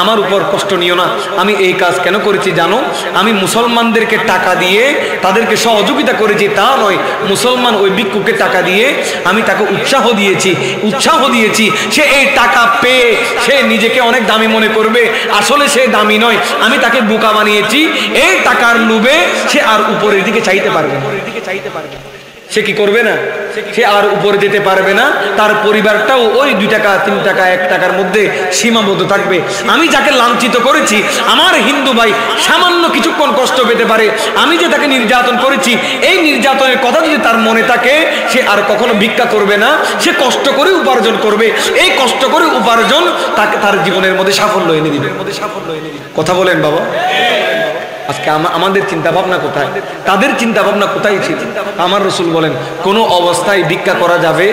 আমার উপর কষ্ট নিও না। আমি এই কাজ কেন করেছি জানো? আমি মুসলমানদেরকে টাকা দিয়ে তাদেরকে সহযোগিতা করেছি তা নয়, মুসলমান ওই ভিক্ষুকে টাকা দিয়ে আমি তাকে উৎসাহ দিয়েছি। সে এই টাকা পেয়ে সে নিজেকে অনেক দামি মনে করবে, আসলে সে দামি নয়। আমি তাকে বোকা বানিয়েছি। এই টাকার লোভে সে আর উপরের দিকে চাইতে পারবে না। সে কি করবে না, সে আর উপরে যেতে পারবে না। তার পরিবারটাও ওই 2 টাকা 3 টাকা 1 টাকার মধ্যে সীমাবদ্ধ থাকবে। আমি যাকে লাঞ্ছিত করেছি, আমার হিন্দু ভাই সামান্য কিছুক্ষণ কষ্ট পেতে পারে। আমি যে তাকে নির্যাতন করেছি, এই নির্যাতনের কথা যদি তার মনে থাকে, সে আর কখনো ভিক্ষা করবে না। সে কষ্ট করে উপার্জন করবে। এই কষ্ট করে উপার্জন তাকে তার জীবনের মধ্যে সাফল্য এনে দিবে। কথা বলেন বাবা। আজকে আমাদের চিন্তা ভাবনা কোথায়, তাদের চিন্তা ভাবনা কোথায় ছিল? আমার রাসূল বলেন কোন অবস্থায় ভিক্ষা করা যাবে,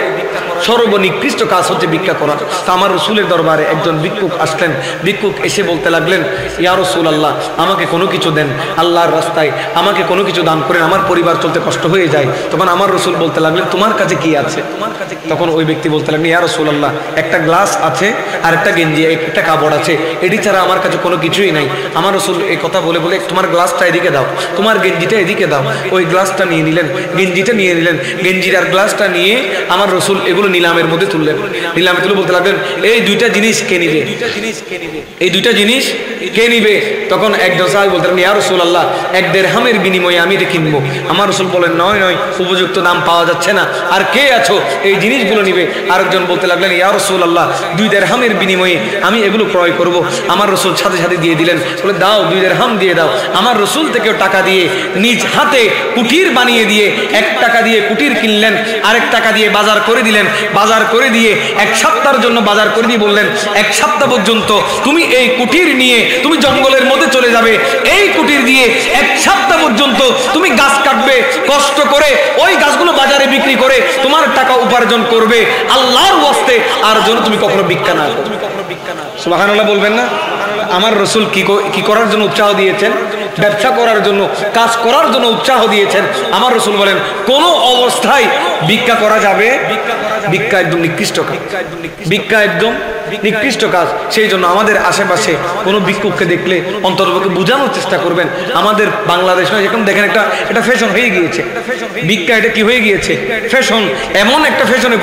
সর্বনিকৃষ্ট কাজ হচ্ছে ভিক্ষা করা। তা আমার রাসূলের দরবারে একজন ভিক্ষুক আসলেন। ভিক্ষুক এসে বলতে লাগলেন, ইয়া রাসূলুল্লাহ আমাকে কোনো কিছু দেন, আল্লাহর রাস্তায় আমাকে কোনো কিছু দান করেন, আমার পরিবার চলতে কষ্ট হয়ে যায়। তখন আমার রাসূল বলতে লাগলেন, তোমার কাছে কি আছে? তখন ওই ব্যক্তি বলতে লাগলেন, ইয়া রাসূলুল্লাহ একটা গ্লাস আছে, আর একটা গেঞ্জি, একটা কাপড় আছে, এটি ছাড়া আমার কাছে কোনো কিছুই নাই। আমার রাসূল এই কথা বলে বলে, তোমার গ্লাসটা এদিকে দাও, তোমার গেঞ্জিটা এদিকে দাও। ওই গ্লাসটা নিয়ে নিলেন, গেঞ্জিটা নিয়ে নিলেন। গেঞ্জির আর গ্লাসটা নিয়ে আমার রাসূল এগুলো নিলামের মধ্যে তুললেন। নিলামে তুলে বলতে লাগলেন, এই 2টা জিনিস কে নিবে? এই 2টা জিনিস কে নিবে? তখন একজন সাহাবী বলতেন, ইয়া রাসূলুল্লাহ 1 দিরহামের বিনিময়ে আমি এটা কিনবো। আমার রাসূল বলেন, নয় উপযুক্ত দাম পাওয়া যাচ্ছে না, আর কে আছো এই জিনিসগুলো নিবে? আরেকজন বলতে লাগলেন, ইয়া রাসূলুল্লাহ 2 দিরহামের বিনিময়ে আমি এগুলো ক্রয় করব। আমার রাসূল সাথে সাথে দিয়ে দিলেন, বলে দাও 2 দিরহাম দিয়ে দাও। আমার রাসূল থেকেও টাকা দিয়ে নিজ হাতে কুটির বানিয়ে দিয়ে 1 টাকা দিয়ে কুটির কিনলেন, আরেক টাকা দিয়ে বাজার করে দিলেন। বাজার করে দিয়ে 1 সপ্তাহের জন্য বাজার করে দিয়ে বললেন, 1 সপ্তাহ পর্যন্ত তুমি এই কুটির নিয়ে তুমি জঙ্গলের মধ্যে চলে যাবে। এই কুটির দিয়ে 1 সপ্তাহ পর্যন্ত তুমি গাছ কাটবে, কষ্ট করে ওই গাছগুলো বাজারে বিক্রি করে তোমার টাকা উপার্জন করবে আল্লাহর ওয়াস্তে, আর জন্য তুমি কখনো ভিক্ষা না করো। সুবহানাল্লাহ বলবেন না? আমার রাসূল কি করার জন্য উৎসাহ দিয়েছেন? ব্যবসা করার জন্য, কাজ করার জন্য উৎসাহ দিয়েছেন। আমার রাসূল বলেন কোন অবস্থায় ভিক্ষা করা যাবে? ভিক্ষা একদম নিকৃষ্ট কাজ, ভিক্ষা একদম নিকৃষ্ট কাজ। সেই জন্য আমাদের আশেপাশে কোনো ভিক্ষুককে দেখলে অন্ততপক্ষে বোঝানোর চেষ্টা করবেন। আমাদের বাংলাদেশ নয়, এখন দেখেন এটা ফ্যাশন হয়ে গিয়েছে ভিক্ষা। এটা কি হয়ে গিয়েছে? ফ্যাশন। এমন একটা ফ্যাশনে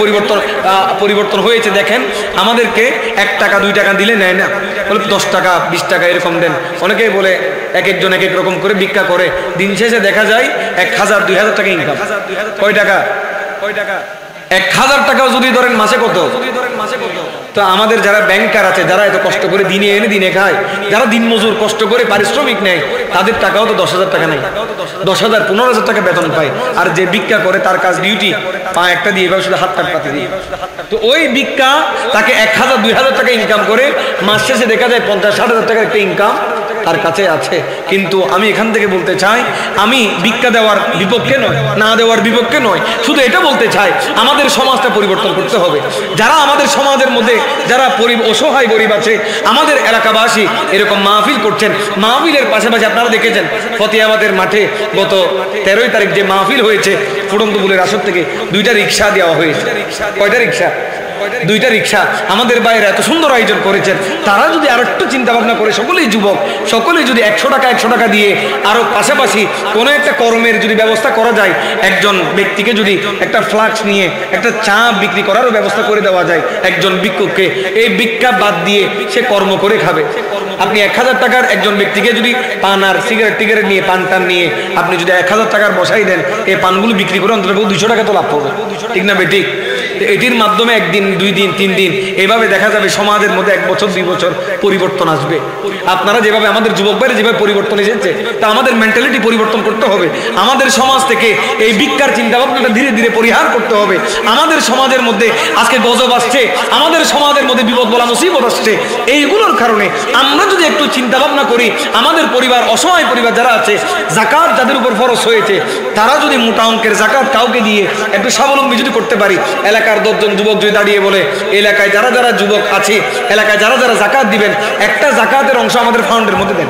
পরিবর্তন হয়েছে। দেখেন আমাদেরকে 1 টাকা 2 টাকা দিলে নেয় না, বলে 10 টাকা 20 টাকা এরকম দেন। অনেকেই বলে একজন এক এক রকম করে ভিক্ষা করে, দিন শেষে দেখা যায় 1000 2000 টাকা ইনকাম। কয় টাকা? 1000 টাকাও যদি ধরেন মাসে কত, তো আমাদের যারা ব্যাংকার আছে, যারা এত কষ্ট করে দিনে এনে দিনে খায়, যারা দিনমজুর কষ্ট করে পারিশ্রমিক নেয়, তাদের টাকাও তো 10,000 টাকা নেই, 10,000 15,000 টাকা বেতন পায়। আর যে ভিক্ষা করে তার কাজ ডিউটি পা একটা দিয়ে এভাবে শুধু হাতটা পাতি দিয়ে, তো ওই ভিক্ষা তাকে 1000 2000 টাকা ইনকাম করে মাস শেষে দেখা যায় 50-60,000 টাকার একটা ইনকাম তার কাছে আছে। কিন্তু আমি এখান থেকে বলতে চাই, আমি ভিক্ষা দেওয়ার বিপক্ষে নয়, না দেওয়ার বিপক্ষে নয়, শুধু এটা বলতে চাই আমাদের সমাজটা পরিবর্তন করতে হবে। যারা আমাদের সমাজের মধ্যে যারা অসহায় গরিব আছে, আমাদের এলাকাবাসী এরকম মাহফিল করছেন, মাহফিলের পাশাপাশি আপনারা দেখেছেন ফতেহাবাদের মাঠে গত 13 তারিখ যে মাহফিল হয়েছে, ফুটন্ত ফুলের আসর থেকে 2টা রিক্সা দেওয়া হয়েছে। কয়টা রিক্সা? 2টা রিক্সা। আমাদের বাইরে এত সুন্দর আয়োজন করেছেন, তারা যদি আরো একটু চিন্তা ভাবনা করে, সকলেই যুবক, সকলেই যদি 100 টাকা দিয়ে আরো পাশাপাশি কোনো একটা কর্মের যদি ব্যবস্থা করা যায়, একজন ব্যক্তিকে যদি একটা ফ্লাক্স নিয়ে একটা চা বিক্রি করারও ব্যবস্থা করে দেওয়া যায় একজন ভিক্ষুককে, এই ভিক্ষা বাদ দিয়ে সে কর্ম করে খাবে। আপনি 1000 টাকার একজন ব্যক্তিকে যদি পান আর সিগারেট নিয়ে পান টান নিয়ে আপনি যদি 1000 টাকার বসাই দেন, এই পানগুলো বিক্রি করে অন্তত 200 টাকা তো লাভ পাবে, ঠিক না বেঠিক? এটির মাধ্যমে 1 দিন 2 দিন 3 দিন এইভাবে দেখা যাবে সমাজের মধ্যে 1 বছর 2 বছর পরিবর্তন আসবে। আপনারা যেভাবে আমাদের যুবক ভাইরা যেভাবে পরিবর্তন এসেছে, তা আমাদের মেন্টালিটি পরিবর্তন করতে হবে। আমাদের সমাজ থেকে এই ভিক্ষার চিন্তা ভাবনাটা ধীরে ধীরে পরিহার করতে হবে। আমাদের সমাজের মধ্যে আজকে গজব আসছে, আমাদের সমাজের মধ্যে বিপদ বলা মুসিবত আসছে, এইগুলোর কারণে আমরা যদি একটু চিন্তা ভাবনা করি, আমাদের পরিবার, অসহায় পরিবার যারা আছে, যাকাত যাদের উপর ফরজ হয়েছে, তারা যদি মোটা অঙ্কের যাকাত কাউকে দিয়ে একটু স্বাবলম্বী যদি করতে পারি, এলাকার 10 জন যুবক যদি দাঁড়িয়ে বলে এলাকায় যারা যারা যুবক আছে, এলাকায় যারা যারা যাকাত দিবেন, একটা যাকাতের অংশ আমাদের ফান্ডের মধ্যে দেন।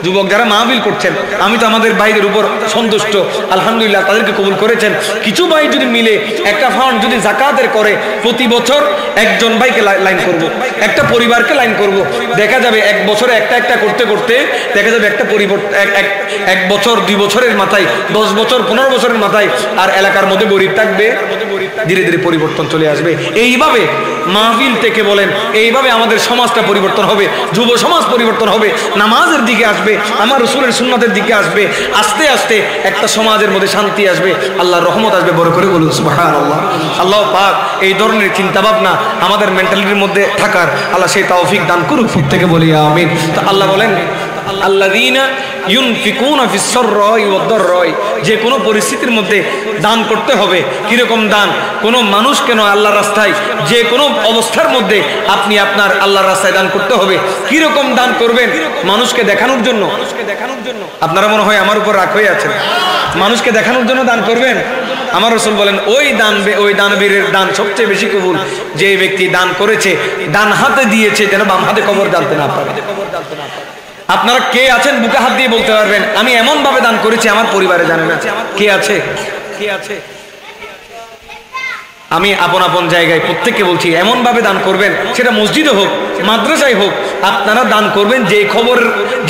যুবক যারা মাহফিল করছেন, আমি তো আমাদের ভাইদের উপর সন্তুষ্ট, আলহামদুলিল্লাহ তাদেরকে কবুল করেছেন। কিছু ভাই যদি মিলে একটা ফান্ড যদি যাকাতের করে, প্রতি বছর একজন ভাইকে লাইন করব, একটা পরিবারকে লাইন করব, দেখা যাবে 1 বছরে একটা করতে করতে দেখা যাবে একটা পরিবর্তন, 1 বছর 2 বছরের মাথায়, 10 বছর 15 বছরের মাথায় আর এলাকার মধ্যে গরিব থাকবে, ধীরে ধীরে পরিবর্তন চলে আসবে। এইভাবে মাহফিল থেকে বলেন, এইভাবে আমাদের সমাজটা পরিবর্তন হবে, যুব সমাজ পরিবর্তন হবে, নামাজের দিকে আসবে, আমার রাসূলের সুন্নাতের দিকে আসবে, আস্তে আস্তে একটা সমাজের মধ্যে শান্তি আসবে, আল্লাহর রহমত আসবে। বড় করে বলুন সুবহানাল্লাহ। আল্লাহ পাক এই ধরনের চিন্তা ভাবনা আমাদের মেন্টালিটির মধ্যে থাকার আল্লাহ সেই তৌফিক দান করুক, থেকে বলি আমিন। তো আল্লাহ বলেন আল্লাযীনা ইউনফিকুনা ফিস সাররাই ওয়াদ দাররাই, যে কোনো পরিস্থিতির মধ্যে দান করতে হবে। কিরকম দান? কোনো মানুষ কেন আল্লাহর রাস্তায়, যে কোনো অবস্থার মধ্যে আপনি আপনার আল্লাহর রাস্তায় দান করতে হবে। কিরকম দান করবেন? মানুষকে দেখানোর জন্য? আপনারা মনে হয় আমার উপর রাগ হয়ে আছেন। মানুষকে দেখানোর জন্য দান করবেন? আমার রাসূল বলেন ওই দানবীরের দান সবচেয়ে বেশি কবুল যে ব্যক্তি দান করেছে, ডান হাতে দিয়েছে যেন বাম হাতে কবর জানতে না পারে। আপনারা কে আছেন বুকে হাত দিয়ে বলতে পারবেন আমি এমন ভাবে দান করেছি আমার পরিবারে জানে না? কে আছে? আমি আপন আপন জায়গায় প্রত্যেককে বলছি এমন ভাবে দান করবেন, সেটা মসজিদে হোক, মাদ্রাসায় হোক, আপনারা দান করবেন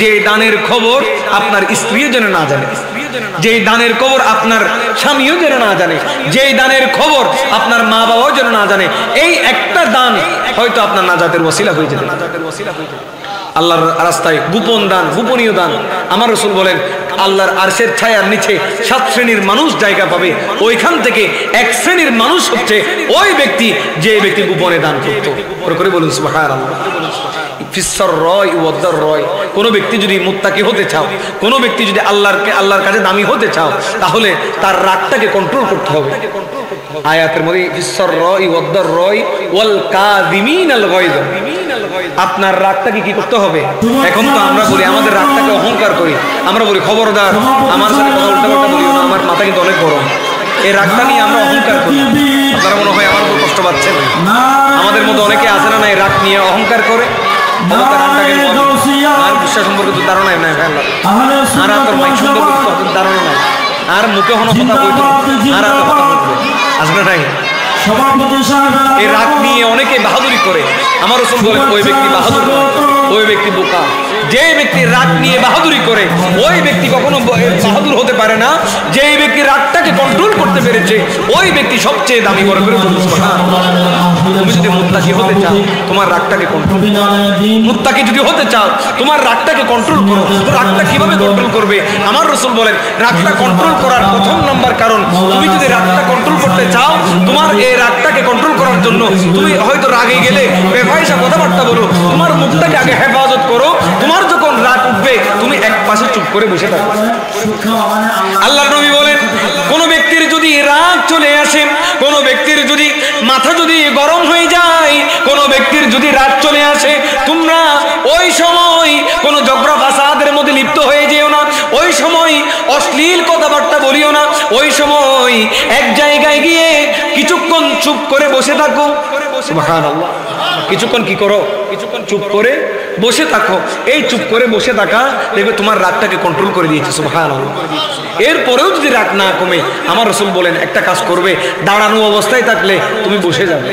যে দানের খবর আপনার স্ত্রীও যেন না জানে, যে দানের খবর আপনার স্বামীও যেন না জানে, যে দানের খবর আপনার মা বাবাও যেন না জানে। এই একটা দান হয়তো আপনার নাজাতের ওসিলা হয়ে যেতে। আল্লাহর রাস্তায় গোপন দান, গোপনীয় দান। আমার রাসূল বলেন আল্লাহর আরশের ছায়ার নিচে 7 শ্রেণীর মানুষ জায়গা পাবে, ওইখান থেকে 1 শ্রেণীর মানুষ হচ্ছে ওই ব্যক্তি যে ব্যক্তি গোপনে দান করত। করে বলুন সুবহানাল্লাহ। কোনো ব্যক্তি যদি মুত্তাকি হতে চাও, কোনো ব্যক্তি যদি আল্লাহর কাছে দামি হতে চাও, তাহলে তার রাগটাকে কন্ট্রোল করতে হবে। আয়াতের মধ্যে আপনার রাগটাকে কি করতে হবে? এখন তো আমরা বলি আমাদের রাগটাকে অহংকার করি, আমরা বলি খবরদার আমার সাথে কথা উল্টাপাল্টা বলিও না, আমার মাথা কিন্তু অনেক গরম। এই রাগটা নিয়ে আমরা অহংকার করি। আপনারা মনে হয় আমার উপর কষ্ট পাচ্ছেন। আমাদের মধ্যে অনেকে আছে না, এই রাগ নিয়ে অহংকার করে। আর বিশ্বাস সম্পর্কে তো ধারণা নাই, আর আপনার মাইক সম্পর্কে ধারণা নাই, আর মুখে হন কথা বলতো, আর কথা বলবে আসলে নাই। এই রাগ নিয়ে অনেকে বাহাদুরি করে। আমার রাসূল বলেন ওই ব্যক্তি বাহাদুর নয়, ওই ব্যক্তি বোকা। যে ব্যক্তি রাগ নিয়ে বাহাদুরি করে ওই ব্যক্তি কখনো বাহাদুর হতে পারে না। যে ব্যক্তি রাগটাকে কন্ট্রোল করতে পেরেছে ওই ব্যক্তি সবচেয়ে দামি। বড় করে বলুন সুবহানাল্লাহ। তুমি যদি মুত্তাকি হতে চাও তোমার রাগটাকে কন্ট্রোল করো। মুত্তাকি যদি হতে চাও তোমার রাগটাকে কন্ট্রোল করো। রাগটা কিভাবে কন্ট্রোল করবে? আমার রাসূল বলেন রাগটা কন্ট্রোল করার প্রথম নাম্বার কারণ, তুমি যদি রাগটা কন্ট্রোল করতে চাও, তোমার এই রাগটাকে কন্ট্রোল করার জন্য তুমি হয়তো রাগে গেলে বেফাইসা কথাবার্তা বলো, তোমার মুখটাকে আগে হেফাজত করো। তোমার যখন রাগ উঠবে তুমি এক পাশে চুপ করে বসে থাকো। আল্লাহর নবী বলেন কোন ব্যক্তির যদি রাগ চলে আসে, কোন ব্যক্তির যদি মাথা যদি গরম হয়ে যায়, কোন ব্যক্তির যদি রাগ চলে আসে, তোমরা ওই সময় কোন ঝগড়া ফাসাদের মধ্যে লিপ্ত হয়ে যেও না, ওই সময় অশ্লীল কথাবার্তা বলিও না, ওই সময় এক জায়গায় গিয়ে কিছুক্ষণ চুপ করে বসে থাকো। সুবহানাল্লাহ। কিছুক্ষণ কি করো? কিছুক্ষণ চুপ করে বসে থাকো। এই চুপ করে বসে থাকা দেখবে তোমার রাগটাকে কন্ট্রোল করে দিয়েছে। সুবহানাল্লাহ। এরপরেও যদি রাগ না কমে আমার রাসূল বলেন একটা কাজ করবে, দাঁড়ানো অবস্থায় থাকলে তুমি বসে যাবে।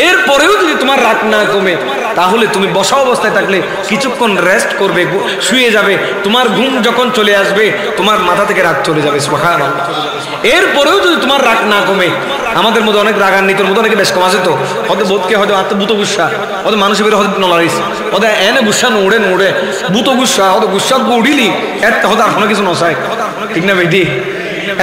এরপরেও যদি তোমার রাগ না কমে তাহলে তুমি বসা অবস্থায় থাকলে কিছুক্ষণ রেস্ট করবে, শুয়ে যাবে। তোমার ঘুম যখন চলে আসবে তোমার মাথা থেকে রাগ চলে যাবে। সুবহানাল্লাহ। এরপরেও যদি তোমার রাগ না কমে, আমাদের মধ্যে অনেক রাগান্বিতর মধ্যে অনেকে বেশ কম আছে তো, হয়তো বোধকে হয়তো আত্মভূত গুসা, হয়তো মানুষের বেরো হয়তো নলারিস, হয়তো এনে গুসা নোড়ে নোড়ে ভূত গুসা, হয়তো গুসা উড়িলি এত হয়তো আর কোনো কিছু নসায়, ঠিক না বেটি?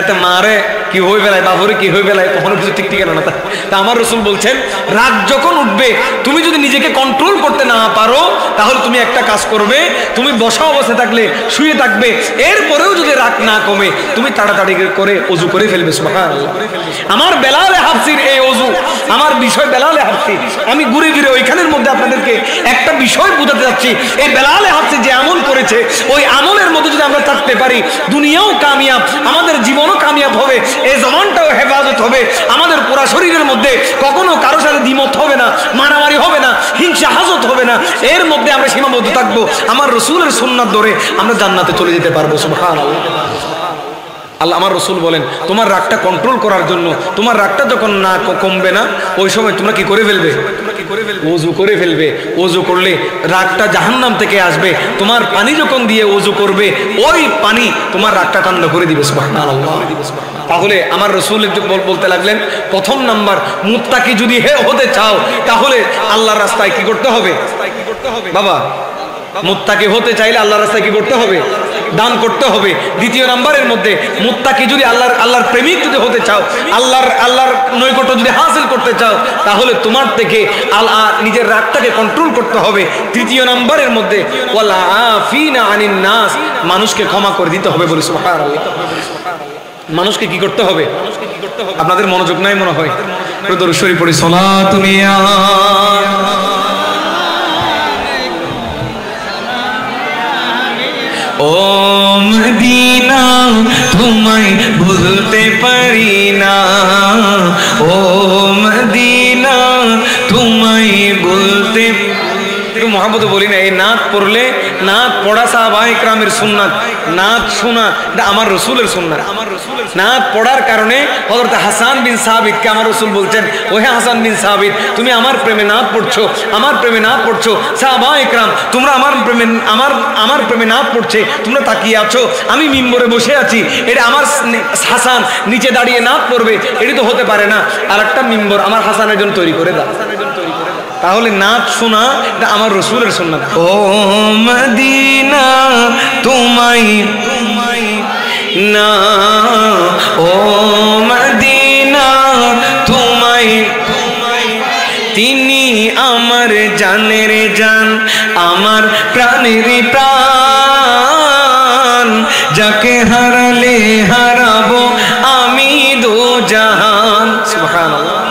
এত মারে কি হয়ে বেলায়, বাবুরে কি হয়ে বেলায়, কখনো কিছু ঠিক ঠিক না। তা আমার রাসূল বলছেন রাগ যখন উঠবে তুমি যদি নিজেকে কন্ট্রোল করতে না পারো তাহলে তুমি একটা কাজ করবে, তুমি বসা অবস্থায় থাকলে শুয়ে থাকবে। এরপরেও যদি রাগ না কমে তুমি তাড়াতাড়ি করে ওযু করে ফেলবে। সুবহানাল্লাহ। আমার বেলালে হাফসির এই ওযু, আমার বিষয় বেলালে হাফসি, আমি ঘুরে ফিরে ওইখানের মধ্যে আপনাদেরকে একটা বিষয় বোঝাতে যাচ্ছি। এই বেলালে হাফসি যে আমল করেছে ওই আমলের মধ্যে যদি আমরা থাকতে পারি দুনিয়াও কামিয়াব, আমাদের জীবনও কামিয়াব হবে, এই জমানটাও হেফাজত হবে, আমাদের পুরা শরীরের মধ্যে কখনো কারো সাথে দ্বিমত হবে না, মারামারি হবে না, হিংসা হাসদ হবে না। এর মধ্যে আমরা সীমাবদ্ধ থাকবো, আমার রাসূলের সুন্নাত ধরে আমরা জান্নাতে চলে যেতে পারবো। সুবহানাল্লাহ। আল্লাহ আমার রাসূল বলেন তোমার রাগটা কন্ট্রোল করার জন্য, তোমার রাগটা যখন না কমবে না ওই সময় তোমরা কি করে ফেলবে? ওযু করে ফেলবে। ওযু করলে রাগটা জাহান্নাম থেকে আসবে, তোমার পানি যখন দিয়ে ওযু করবে ওই পানি তোমার রাগটা ঠান্ডা করে দিবে। সুবহানাল্লাহ। তাহলে আমার রাসূল বলতে লাগলেন প্রথম নাম্বার, মুত্তাকি যদি হতে চাও তাহলে আল্লাহর রাস্তায় কি করতে হবে? বাবা, মুত্তাকি হতে চাইলে আল্লাহর রাস্তায় কি করতে হবে? দান করতে হবে। দ্বিতীয় নাম্বারের মধ্যে মুত্তাকি যদি আল্লাহর প্রেমিক যদি হতে চাও, আল্লাহর নৈকট্য যদি হাসিল করতে চাও তাহলে তোমার থেকে নিজের রাগটাকে কন্ট্রোল করতে হবে। তৃতীয় নাম্বারের মধ্যে ওয়ালা আফিনা আনিন নাস, মানুষকে ক্ষমা করে দিতে হবে। বলি সুবহানাল্লাহ। মানুষকে কি করতে হবে? আপনাদের মনোযোগ নাই মনে হয়। দরুদ শরীফ পড়ি সালাতুন ইয়া ও মদিনা তোমায় ভুলতে পারি না, ও মদিনা তোমায় ভুলতে। একটু মহব্বতে বলি না, এই নাত পড়লে, নাত পড়া সাহাবায়ে ইকরামের সুন্নাত, নাত শোনা এটা আমার রাসূলের সুন্নাত। নাত পড়ার কারণে হযরত হাসান বিন সাবিতকে আমার রাসূল বলছেন ওহে হাসান বিন সাবিত তুমি আমার প্রেমে নাত পড়ছো, আমার প্রেমে নাত পড়ছো। সাহাবায়ে ইকরাম তোমরা আমার প্রেমে নাত পড়ছে, তোমরা তাকিয়ে আছো, আমি মিম্বরে বসে আছি, এটা আমার হাসান নিচে দাঁড়িয়ে নাত পড়বে, এটা তো হতে পারে না। আর একটা মিম্বর আমার হাসানের জন্য তৈরি করে দাও। তাহলে নাচ শোনা এটা আমার রাসূলের সুন্নাত। ও মদিনা তোমায় না, ও মদিনা তোমায়, তিনি আমার জানের জান, আমার প্রাণের প্রাণ, যাকে হারালে হারাবো আমি দো জাহান। সুবহানাল্লাহ।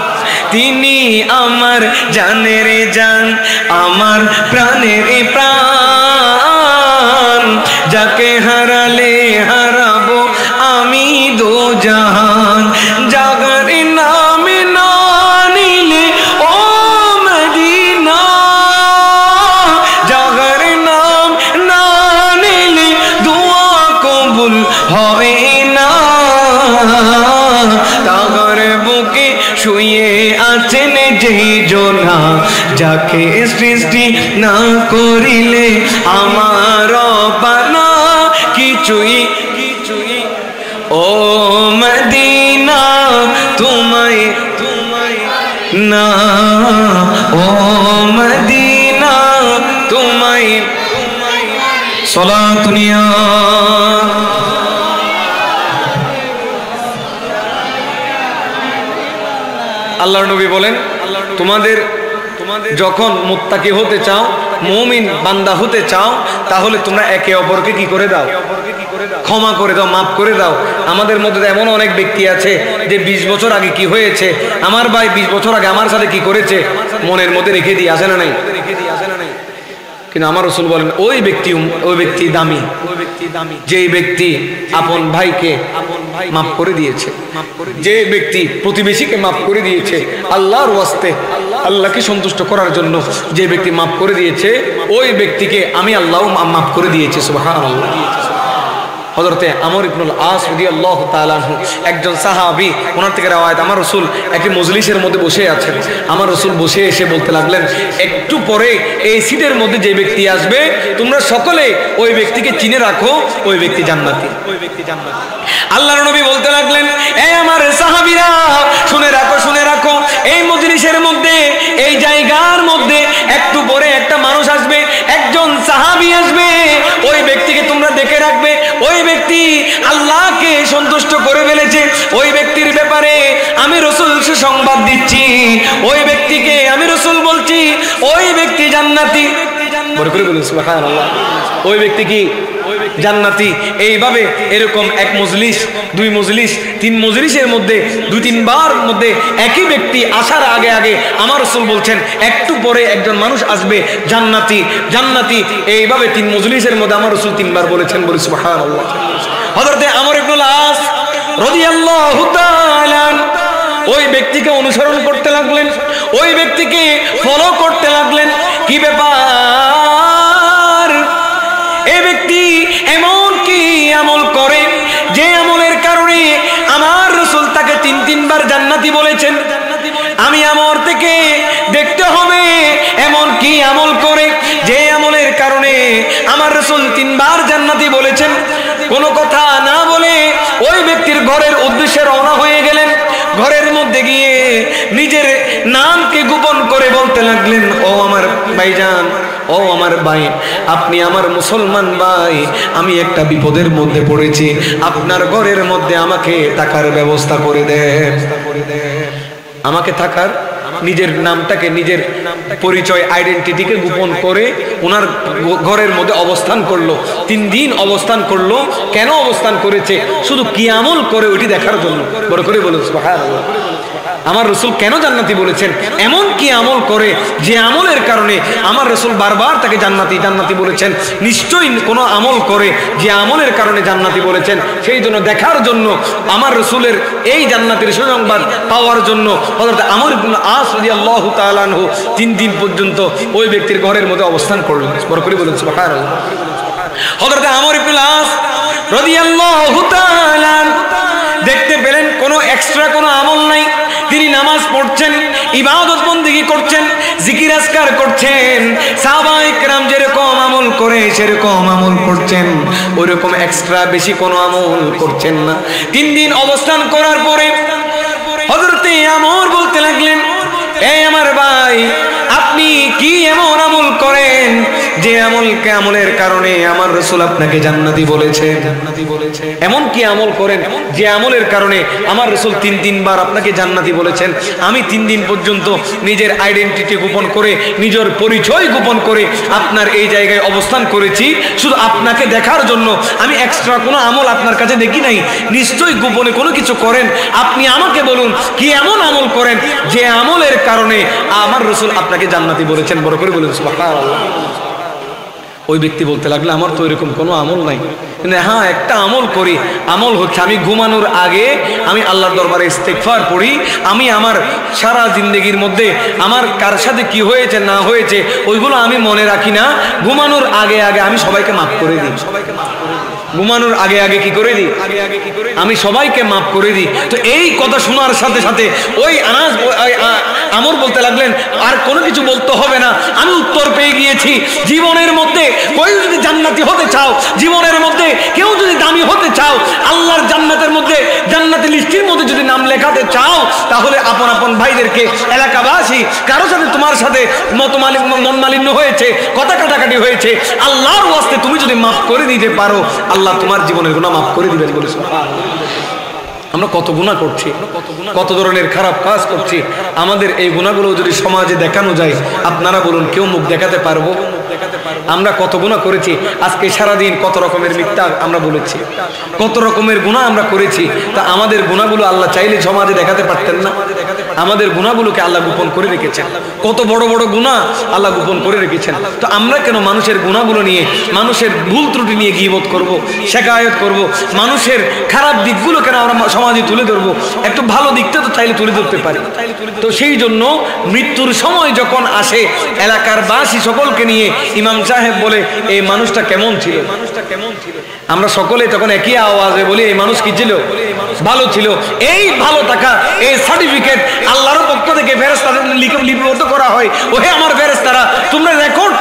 তিনি আমার জানের জান, আমার প্রাণের প্রাণ, যাকে হারালে হারাবো আমি দো জাহান। জাগার নামে না নিলে ও মদিনা, জাগার নাম না নিলে দোয়া কবুল হয় না। তাগর বুকে শুয়ে আছেন যেই জোনা, যাকে সৃষ্টি না করিলে আমার পানা কিছুই ও মদিনা তোমায় না ও মদিনা তোমায় সালাতুনিয়া আল্লাহর নবী বলেন তোমাদের যখন মুত্তাকি হতে চাও মুমিন বান্দা হতে চাও তাহলে তোমরা একে অপরকে কি করে দাও ক্ষমা করে দাও মাফ করে দাও আমাদের মধ্যে এমন অনেক ব্যক্তি আছে যে 20 বছর আগে কি হয়েছে আমার ভাই 20 বছর আগে আমার সাথে কি করেছে মনের মধ্যে রেখে দিয়ে আসে না নাই কিন্তু আমার রাসূল বলেন ওই ব্যক্তি দামি যে ব্যক্তি আপন ভাইকে মাফ করে দিয়েছে যে ব্যক্তি প্রতিবেশীকে মাফ করে দিয়েছে আল্লাহর ওয়াস্তে আল্লাহকে সন্তুষ্ট করার জন্য যে ব্যক্তি মাফ করে দিয়েছে ওই ব্যক্তিকে আমি আল্লাহ মাফ করে দিয়েছি সুবহানাল্লাহ হযরতে আমর ইবনুল আস রাদিয়াল্লাহু তাআলা আনহু একজন সাহাবী ওনার থেকে রওয়ায়াত আমার রাসূল একটি মজলিসের মধ্যে বসে আছেন আমার রাসূল বসে এসে বলতে লাগলেন একটু পরে এই সিটের মধ্যে যে ব্যক্তি আসবে তোমরা সকলে ওই ব্যক্তিকে চিনে রাখো ওই ব্যক্তি জান্নাতি আল্লাহর নবী বলতে লাগলেন এই আমার সাহাবীরা শুনে রাখো এই মজলিসের মধ্যে এই জায়গার মধ্যে একটু পরে একটা মানুষ আসবে একজন সাহাবী আসবে ওই ব্যক্তিকে তোমরা দেখে রাখবে ওই ব্যক্তি আল্লাহকে সন্তুষ্ট করে ফেলেছে ওই ব্যক্তির ব্যাপারে আমি রাসূল সুসংবাদ দিচ্ছি ওই ব্যক্তিকে আমি রাসূল বলছি ওই ব্যক্তি জান্নাতি বড় করে বলুন সুবহানাল্লাহ ওই ব্যক্তি কি জান্নাতি এইভাবে এরকম এক মজলিস দুই মজলিস তিন মজলিসের মধ্যে দুই তিনবার মধ্যে একই ব্যক্তি আসার আগে আমার রাসূল বলছেন একটু পরে একজন মানুষ আসবে জান্নাতি এইভাবে তিন মজলিসের মধ্যে আমার রাসূল তিনবার বলেছেন বলি সুবহানাল্লাহ হযরতে আমর ইবনুল আস রাদিয়াল্লাহু তাআলা ওই ব্যক্তিকে অনুসরণ করতে লাগলেন ওই ব্যক্তিকে ফলো করতে লাগলেন কি ব্যাপার এই ব্যক্তি এমন কি আমল করে যে আমলের কারণে আমার রাসূল তাকে তিনবার জান্নাতি বলেছেন আমি আমর থেকে দেখতে হবে এমন কি আমল করে যে আমলের কারণে আমার রাসূল তিনবার জান্নাতি বলেছেন কোনো কথা না বলে ওই ব্যক্তির ঘরের উদ্দেশ্যে রওনা হয়ে গেলেন ঘরের মধ্যে গিয়ে নিজের নামকে গোপন করে বলতে লাগলেন ও আমার ভাইজান ও আমার ভাই আপনি আমার মুসলমান ভাই আমি একটা বিপদের মধ্যে পড়েছি আপনার ঘরের মধ্যে আমাকে থাকার ব্যবস্থা করে দেন আমাকে থাকার নিজের নামটাকে নিজের পরিচয় আইডেন্টিটিকে গোপন করে ওনার ঘরের মধ্যে অবস্থান করলো 3 দিন অবস্থান করলো কেন অবস্থান করেছে শুধু কি আমল করে ওইটি দেখার জন্য বড় করে বলুন সুবহানাল্লাহ আমার রাসূল কেন জান্নাতি বলেছেন এমন কি আমল করে যে আমলের কারণে আমার রাসূল বারবার তাকে জান্নাতি বলেছেন নিশ্চয়ই কোনো আমল করে যে আমলের কারণে জান্নাতি বলেছেন সেই জন্য দেখার জন্য আমার রাসূলের এই জান্নাতের সুসংবাদ পাওয়ার জন্য হযরত আমর ইবনে আস রাদিয়াল্লাহু তাআলা আনহু 3 দিন পর্যন্ত ওই ব্যক্তির ঘরের মধ্যে অবস্থান করলেন বড় করে বলুন সুবহানাল্লাহ হযরত আমর ইবনে আস রাদিয়াল্লাহু তাআলা দেখতে পেলেন কোনো এক্সট্রা কোনো আমল নাই তিনি নামাজ পড়ছেন ইবাদত বন্দেগী করছেন জিকির আজকার করছেন সাহাবায়ে কেরাম যেরকম আমল করে সেরকম আমল করছেন ওইরকম এক্সট্রা বেশি কোনো আমল করছেন না 3 দিন অবস্থান করার পরে হযরতে আমর বলতে লাগলেন এই আমার ভাই আপনি কি এমন আমল করেন যে আমলের কারণে আমার রাসূল আপনাকে জান্নাতি বলেছে এমন কি আমল করেন যে আমলের কারণে আমার রাসূল 3 বার আপনাকে জান্নাতি বলেছেন আমি 3 দিন পর্যন্ত নিজের আইডেন্টিটি গোপন করে নিজের পরিচয় গোপন করে আপনার এই জায়গায় অবস্থান করেছি শুধু আপনাকে দেখার জন্য আমি এক্সট্রা কোনো আমল আপনার কাছে দেখি নাই নিশ্চয়ই গোপনে কোনো কিছু করেন আপনি আমাকে বলুন কি এমন আমল করেন যে আমলের কারণে আমার রাসূল আপনাকে জান্নাতি বলেছেন বড় করে বলুন সুবহানাল্লাহ ওই ব্যক্তি বলতে লাগলো আমার তো এরকম কোনো আমল নাই কিন্তু হ্যাঁ একটা আমল করি আমল হচ্ছে আমি ঘুমানোর আগে আমি আল্লাহর দরবারে ইস্তেগফার পড়ি আমি আমার সারা জিন্দেগির মধ্যে আমার কার সাথে কি হয়েছে না হয়েছে ওইগুলো আমি মনে রাখি না ঘুমানোর আগে আমি সবাইকে মাফ করে দিই ঘুমানোর আগে আগে কি করে দিই, আমি সবাইকে মাফ করে দিই। তো এই কথা শোনার সাথে সাথে ওই আনাস আমর বলতে লাগলেন, আর কোনো কিছু বলতে হবে না, আমি উত্তর পেয়ে গিয়েছি। জীবনের মধ্যে কেউ যদি জান্নাতি হতে চাও, জীবনের মধ্যে কেউ যদি দামি হতে চাও, আল্লাহর জান্নাতের মধ্যে জান্নাতি লিস্টির মধ্যে যদি নাম লেখাতে চাও, তাহলে আপন আপন ভাইদেরকে, এলাকাবাসী কারো সাথে তোমার সাথে মন মালিন্য হয়েছে, কথা কাটাকাটি হয়েছে, আল্লাহর ওয়াস্তে তুমি যদি মাফ করে দিতে পারো, আল্লাহ তোমার জীবনের গুনাহ মাফ করে দিবেন বলে। আমরা কত গুনাহ করছি, কত ধরনের খারাপ কাজ করছি। আমাদের এই গুনাহগুলো যদি সমাজে দেখানো যায়, আপনারা বলুন কেউ মুখ দেখাতে পারবো? আমরা কত গুনাহ করেছি। আজকে সারাদিন কত রকমের মিথ্যা আমরা বলেছি, কত রকমের গুনাহ আমরা করেছি। তা আমাদের গুনাহগুলো আল্লাহ চাইলে সমাজে দেখাতে পারতেন না? আমাদের গুনাহগুলোকে আল্লাহ গোপন করে রেখেছেন। কত বড় বড় গুনাহ আল্লাহ গোপন করে রেখেছেন। তো আমরা কেন মানুষের গুনাহগুলো নিয়ে, মানুষের ভুল ত্রুটি নিয়ে গীবত করব, শিকায়ত করব? মানুষের খারাপ দিকগুলো কেন আমরা সমাজে তুলে ধরবো? একটু ভালো দিকটা তো চাইলে তুলে ধরতে পারি। তো সেই জন্য মৃত্যুর সময় যখন আসে, এলাকার বাসী সকলকে নিয়ে ইমাম সাহেব বলে, এই মানুষটা কেমন ছিল? আমরা সকলে তখন একই আওয়াজে বলি, এই মানুষ কি ছিল? ভালো ছিল। এই ভালো থাকা, এই সার্টিফিকেট আল্লাহর পক্ষ থেকে ফেরেশতাদের লিপিবদ্ধ করা হয়। ওহে আমার ফেরেশতারা, তোমরা রেকর্ড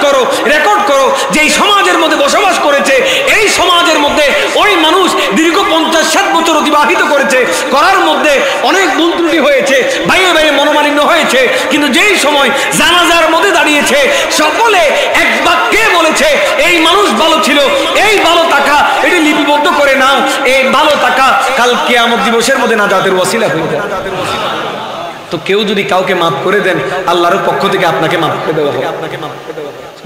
করো যে এই সমাজের মধ্যে বসবাস করেছে, এই সমাজের মধ্যে ওই মানুষ দীর্ঘ 50-60 বছর অতিবাহিত করেছে, করার মধ্যে অনেক ভুল ত্রুটি হয়েছে, ভাইয়ে ভাইয়ে মনোমালিন্য হয়েছে, কিন্তু যেই সময় জানাজার মধ্যে দাঁড়িয়েছে, সকলে এক বাক্যে বলেছে এই মানুষ ভালো ছিল। এই ভালো থাকা এটি লিপিবদ্ধ করে নাও। এই ভালো থাকা কাল কিয়ামত দিবসের মধ্যে নাজাতের ওয়াসিলা হয়ে যায়। তো কেউ যদি কাউকে মাফ করে দেন, আল্লাহর পক্ষ থেকে আপনাকে মাফ করে দেওয়া হবে।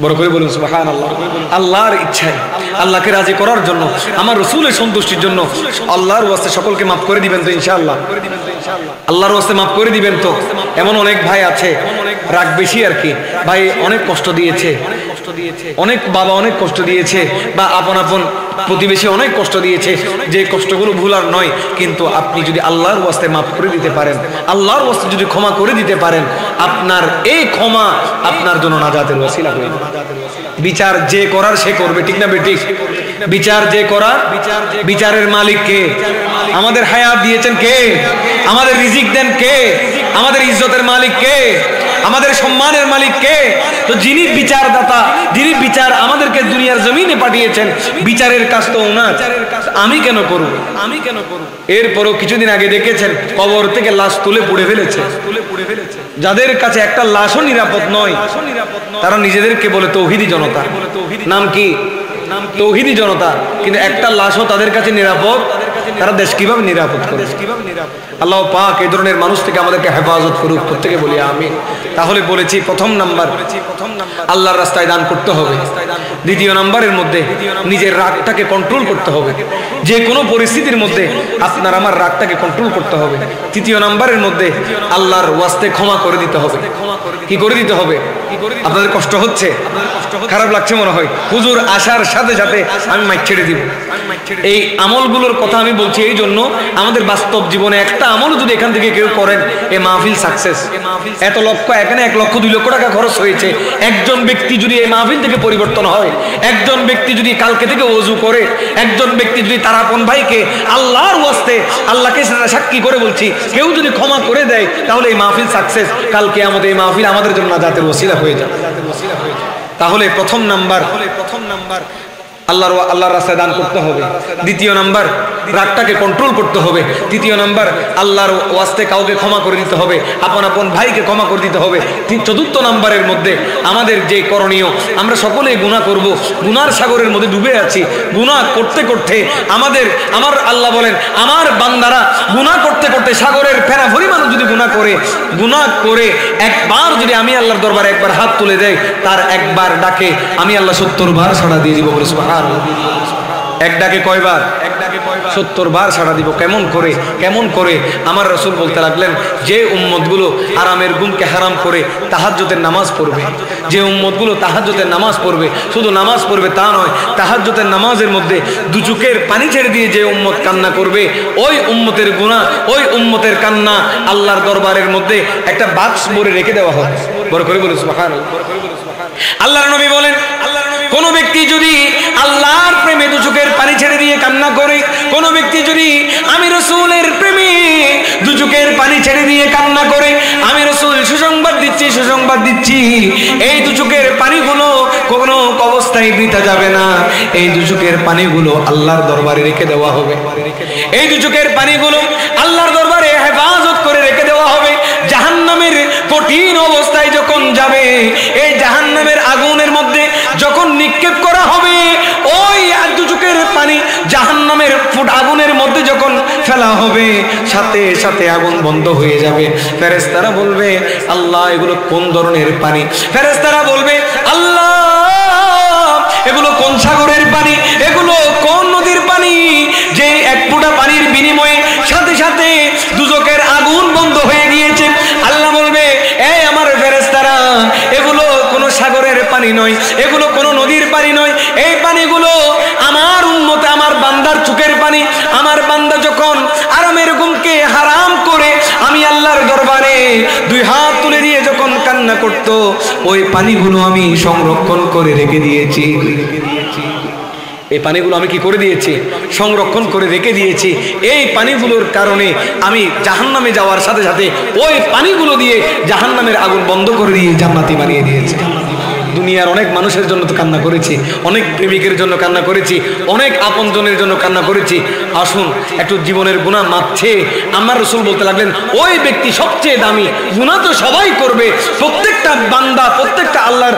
বড় করে বলুন সুবহানাল্লাহ। আল্লাহর ইচ্ছায়, আল্লাহকে রাজি করার জন্য, আমার রাসূলের সন্তুষ্টির জন্য আল্লাহর ওয়াস্তে সকলকে মাফ করে দিবেন তো ইনশাআল্লাহ? আল্লাহর ওয়াস্তে মাফ করে দিবেন তো? এমন অনেক ভাই আছে, রাগ বেশি আর কি, ভাই অনেক কষ্ট দিয়েছে, অনেক বাবা অনেক কষ্ট দিয়েছে, বা আপন আপন প্রতিবেশী অনেক কষ্ট দিয়েছে, যে কষ্টগুলো ভুলার নয়। কিন্তু আপনি যদি আল্লাহর ওয়াস্তে মাফ করে দিতে পারেন, আল্লাহর ওয়াস্তে যদি ক্ষমা করে দিতে পারেন, আপনার এই ক্ষমা আপনার জন্য নাজাতের ওয়াসিলা হয়ে যাবে। বিচার যে করার সে করবে, ঠিক না বেঠিক? বিচার যে করার, বিচারের মালিক কে? আমাদের হায়াত দিয়েছেন কে? আমাদের রিজিক দেন কে? আমাদের ইজ্জতের মালিক কে? আমাদের সম্মানের মালিক কে? তো যিনি বিচারদাতা, যিনি বিচার আমাদেরকে দুনিয়ার জমিনে পাঠিয়েছেন, বিচারের কাজ তো ওনার। আমি কেন করব? এরপরও কিছুদিন আগে দেখেছেন কবর থেকে লাশ তুলে পুড়ে ফেলেছে। যাদের কাছে একটা লাশও নিরাপদ নয়, তারা নিজেদেরকে বলে তৌহিদি জনতা। নাম কি? তৌহিদি জনতা। কিন্তু একটা লাশও তাদের কাছে নিরাপদ। তারা দেশ কিভাবে নিরাপদ করে? আল্লাহ পাক এই ধরনের মানুষ থেকে আমাদেরকে হেফাজত করুক, প্রত্যেকে বলি আমিন। তাহলে বলেছি, প্রথম নাম্বার আল্লাহর রাস্তায় দান করতে হবে। দ্বিতীয় নাম্বারের মধ্যে নিজের রাগটাকে কন্ট্রোল করতে হবে। যে কোনো পরিস্থিতির মধ্যে আপনার আমার রাগটাকে কন্ট্রোল করতে হবে। তৃতীয় নাম্বারের মধ্যে আল্লাহর ওয়াস্তে ক্ষমা করে দিতে হবে। কি করে দিতে হবে? আপনাদের কষ্ট হচ্ছে, খারাপ লাগছে মনে হয়, হুজুর আসার সাথে সাথে আমি মাইক ছেড়ে দিব। এই আমলগুলোর কথা আমি বলছি এই জন্য, আমাদের বাস্তব জীবনে একটা আমল যদি এখান থেকে কেউ করেন, এই মাহফিল সাকসেস। এত লক্ষ, এখানে 1 লক্ষ 2 লক্ষ টাকা খরচ হয়েছে। একজন ব্যক্তি যদি এই মাহফিল থেকে পরিবর্তন হয়, একজন ব্যক্তি যদি কালকে থেকে ওযু করে, একজন ব্যক্তি যদি তার আপন ভাইকে আল্লাহর ওয়াস্তে, আল্লাহকে সাক্ষী করে বলছি, কেউ যদি ক্ষমা করে দেয়, তাহলে এই মাহফিল সাকসেস। কালকে আমাদের এই মাহফিল আমাদের জন্য নাজাতের ওসিলা হয়ে যাবে। তাহলে প্রথম নাম্বার আল্লাহর রাস্তায় দান করতে হবে। দ্বিতীয় নাম্বার রাগটাকে কন্ট্রোল করতে হবে। তৃতীয় নাম্বার আল্লাহর ওয়াস্তে কাউকে ক্ষমা করে দিতে হবে, আপন আপন ভাইকে ক্ষমা করে দিতে হবে। চতুর্থ নাম্বারের মধ্যে আমাদের যে করণীয়, আমরা সকলেই গুনাহ করব, গুনার সাগরের মধ্যে ডুবে আছি। গুনাহ করতে করতে আমার আল্লাহ বলেন, আমার বান্দারা গুনাহ করতে করতে সাগরের ফেনা পরিমাণ যদি গুনাহ করে একবার যদি আমি আল্লাহর দরবারে একবার হাত তুলে দেয়, তার একবার ডাকে আমি আল্লাহ 70 বার সাড়া দিয়ে দিব। বলে সুবহানাল্লাহ। এক ডাকে কয়বার? 70 বার সাড়া দিব। কেমন করে? আমার রাসূল বলতে লাগলেন, যে উম্মতগুলো আরামের ঘুমকে হারাম করে তাহাজ্জুদের নামাজ পড়বে, যে উম্মতগুলো তাহাজ্জুদের নামাজ পড়বে, শুধু নামাজ পড়বে তা নয়, তাহাজ্জুদের নামাজের মধ্যে দু চোখের পানি ছেড়ে দিয়ে যে উম্মত কান্না করবে, ওই উম্মতের গুনাহ, ওই উম্মতের কান্না আল্লাহর দরবারের মধ্যে একটা বাক্স ভরে রেখে দেওয়া হয়। বড় করে বলে সুবহানাল্লাহ। আল্লাহর নবী বলেন, কোন ব্যক্তি যদি আল্লাহর প্রেমে দু চোখের পানি ছেড়ে দিয়ে কান্না করে, কোন ব্যক্তি যদি আমি রাসূলের প্রেমে দু চোখের পানি ছেড়ে দিয়ে কান্না করে, আমি রাসূল সুসংবাদ দিচ্ছি এই দু চোখের পানিগুলো কোনো অবস্থায় বৃথা যাবে না। এই দু চোখের পানিগুলো আল্লাহর দরবারে রেখে দেওয়া হবে। এই দু চোখের পানিগুলো আল্লাহর দরবারে হেফাজত করে রেখে দেওয়া হবে। জাহান্নামের কঠিন অবস্থায় যখন যাবে, এই জাহান্নামের আগুনের মধ্যে যখন নিক্ষেপ করা হবে, ওই দু চোখের পানি জাহান্নামের আগুনের মধ্যে যখন ফেলা হবে, সাথে সাথে আগুন বন্ধ হয়ে যাবে। ফেরেশতারা বলবে, আল্লাহ এগুলো কোন ধরনের পানি? ফেরেশতারা বলবে, আল্লাহ এগুলো কোন সাগরের পানি, এগুলো কোন নদীর পানি, যে এক ফোঁটা পানির বিনিময়ে সাথে সাথে দুজকের আগুন বন্ধ হয়ে গিয়েছে। আল্লাহ বলবে, এই আমার ফেরেশতারা, এগুলো কোনো সাগরের পানি নয়, এগুলো কোনো নদীর পানি নয়, এই পানিগুলো আমার উম্মত, আমার বান্দার চোখের পানি। আমার বান্দা যখন আরামের ঘুমকে হারাম করে আমি আল্লাহর দরবারে দুই হাত তুলে দিয়ে যখন কান্না করত, ওই পানিগুলো আমি সংরক্ষণ করে রেখে দিয়েছি। এই পানিগুলো আমি কি করে দিয়েছি? সংরক্ষণ করে রেখে দিয়েছি। এই পানিগুলোর কারণে আমি জাহান্নামে যাওয়ার সাথে সাথে ওই পানিগুলো দিয়ে জাহান্নামের আগুন বন্ধ করে দিয়ে জান্নাতি বানিয়ে দিয়েছি। দুনিয়ার অনেক মানুষের জন্য তো কান্না করেছি, অনেক প্রেমিকের জন্য কান্না করেছি, অনেক আপনজনের জন্য কান্না করেছি। আসুন একটু জীবনের গুনাহ মাপছে। আমার রাসূল বলতে লাগলেন, ওই ব্যক্তি সবচেয়ে দামি। গুনাহ তো সবাই করবে, প্রত্যেকটা বান্দা, প্রত্যেকটা আল্লাহর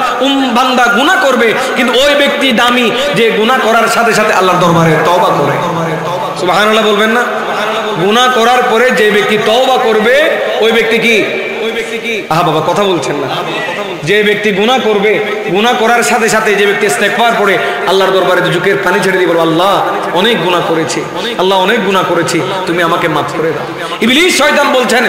বান্দা গুনাহ করবে, কিন্তু ওই ব্যক্তি দামি যে গুনাহ করার সাথে সাথে আল্লাহর দরবারে তওবা করে। সুবহানাল্লাহ বলবেন না? গুনাহ করার পরে যে ব্যক্তি তওবা করবে, ওই ব্যক্তি কি? আহা বাবা কথা বলছেন না। যে ব্যক্তি গুনাহ করবে, গুনাহ করার সাথে সাথে যে ব্যক্তি ইস্তেগফার পড়ে আল্লাহর দরবারে চোখের পানি ছেড়ে দিয়ে বলবে, আল্লাহ অনেক গুনাহ করেছি, আল্লাহ অনেক গুনাহ করেছি, তুমি আমাকে মাফ করে দাও। ইবলিস শয়তান বলছেন,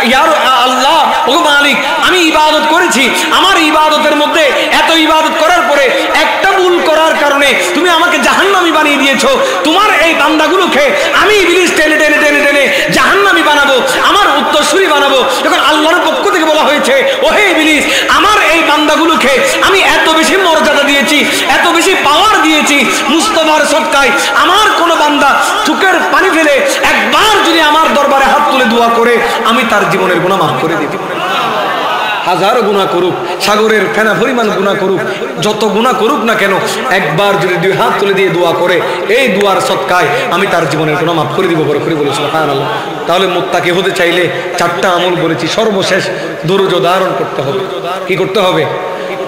ইয়া আল্লাহ, ও মালিক, আমি ইবাদত করেছি, আমার ইবাদতের মধ্যে এত ইবাদত করার পরে একটা ভুল করার কারণে তুমি আমাকে জাহান্নামী বানিয়ে দিয়েছো। তোমার এই বান্দাগুলোকে আমি ইবলিস টেনে টেনে টেনে টেনে জাহান্নামী বানাবো, আমার উত্তরসূরি বানাবো। যখন আল্লাহর পক্ষ থেকে বলা হয়েছে, ওহে ইবলিস, আমার এই বান্দাগুলোকে আমি এত বেশি মর্যাদা দিয়েছি, এত বেশি পাওয়ার দিয়েছি, মুস্তাফার সদকায় আমার কোন বান্দা চোখের পানি ফেলে একবার যদি আমার দরবারে হাত তুলে দোয়া করে, আমি তার জীবনের গুনাহ মাফ করে দিতে পারি। হাজারো গুনাহ করুক, সাগরের ফেনা পরিমাণ গুনাহ করুক, যত গুনাহ করুক না কেন, একবার যদি দুই হাত তুলে দিয়ে দোয়া করে, এই দোয়ার সদকায় আমি তার জীবনের গুনাহ মাফ করে দিব। বড় করে বলি সুবহানাল্লাহ। তাহলে মুত্তাকি হতে চাইলে চারটা আমল বলেছি, সর্বশেষ ধৈর্য ধারণ করতে হবে। কি করতে হবে?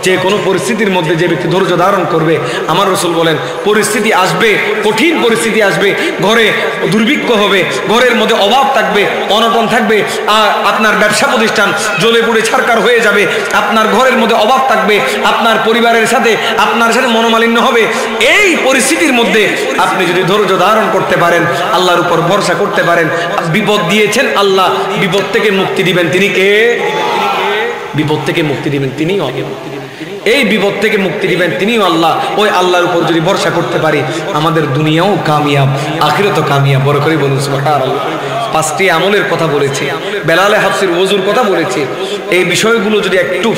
যে কোনো পরিস্থিতির মধ্যে যে ব্যক্তি ধৈর্য ধারণ করবে, আমার রাসূল বলেন, পরিস্থিতি আসবে, কঠিন পরিস্থিতি আসবে, ঘরে দুর্ভিক্ষ হবে, ঘরের মধ্যে অভাব থাকবে, অনটন থাকবে, আর আপনার ব্যবসা প্রতিষ্ঠান জ্বলে পুড়ে ছারকার হয়ে যাবে, আপনার ঘরের মধ্যে অভাব থাকবে, আপনার পরিবারের সাথে আপনার সাথে মনোমালিন্য হবে। এই পরিস্থিতির মধ্যে আপনি যদি ধৈর্য ধারণ করতে পারেন, আল্লাহর উপর ভরসা করতে পারেন, বিপদ দিয়েছেন আল্লাহ, বিপদ থেকে মুক্তি দিবেন তিনি কে? বিপদ থেকে মুক্তি দিবেন তিনিও। এই বিপদ থেকে মুক্তি দিবেন তিনিও আল্লাহ। ওই আল্লাহর উপর যদি ভরসা করতে পারি, আমাদের দুনিয়াও কামিয়াব, আখিরাতও কামিয়াব। বড় করে বলুন সুবহানাল্লাহ। পাঁচটি আমলের কথা বলেছি, বেলালে হাফসির ওযুর কথা বলেছি। এই বিষয়গুলো যদি একটু,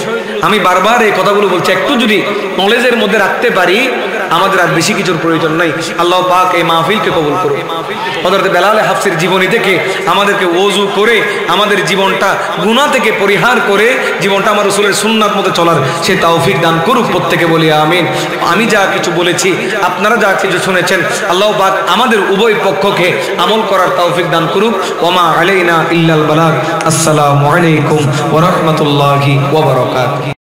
আমি বারবার এই কথাগুলো বলছি, একটু যদি নলেজের মধ্যে রাখতে পারি, আমাদের আর বেশি কিছুর প্রয়োজন নাই। আল্লাহ পাক এই মাহফিলকে কবুল করুন। হযরত বেলালে হাফসির জীবনী থেকে আমাদেরকে ওযু করে আমাদের জীবনটা গুনাহ থেকে পরিহার করে জীবনটা আমার রাসূলের সুন্নাত মতো চলার সে তৌফিক দান করুক। প্রত্যেকে বলি আমিন। আমি যা কিছু বলেছি, আপনারা যা কিছু শুনেছেন, আল্লাহ পাক আমাদের উভয় পক্ষকে আমল করার তৌফিক দান করুক। ওমা আলাইনা ইল্লাল বালাগ। আসসালামু আলাইকুম ওয়া রাহমাতুল্লাহি ওয়া বারাকাতুহু।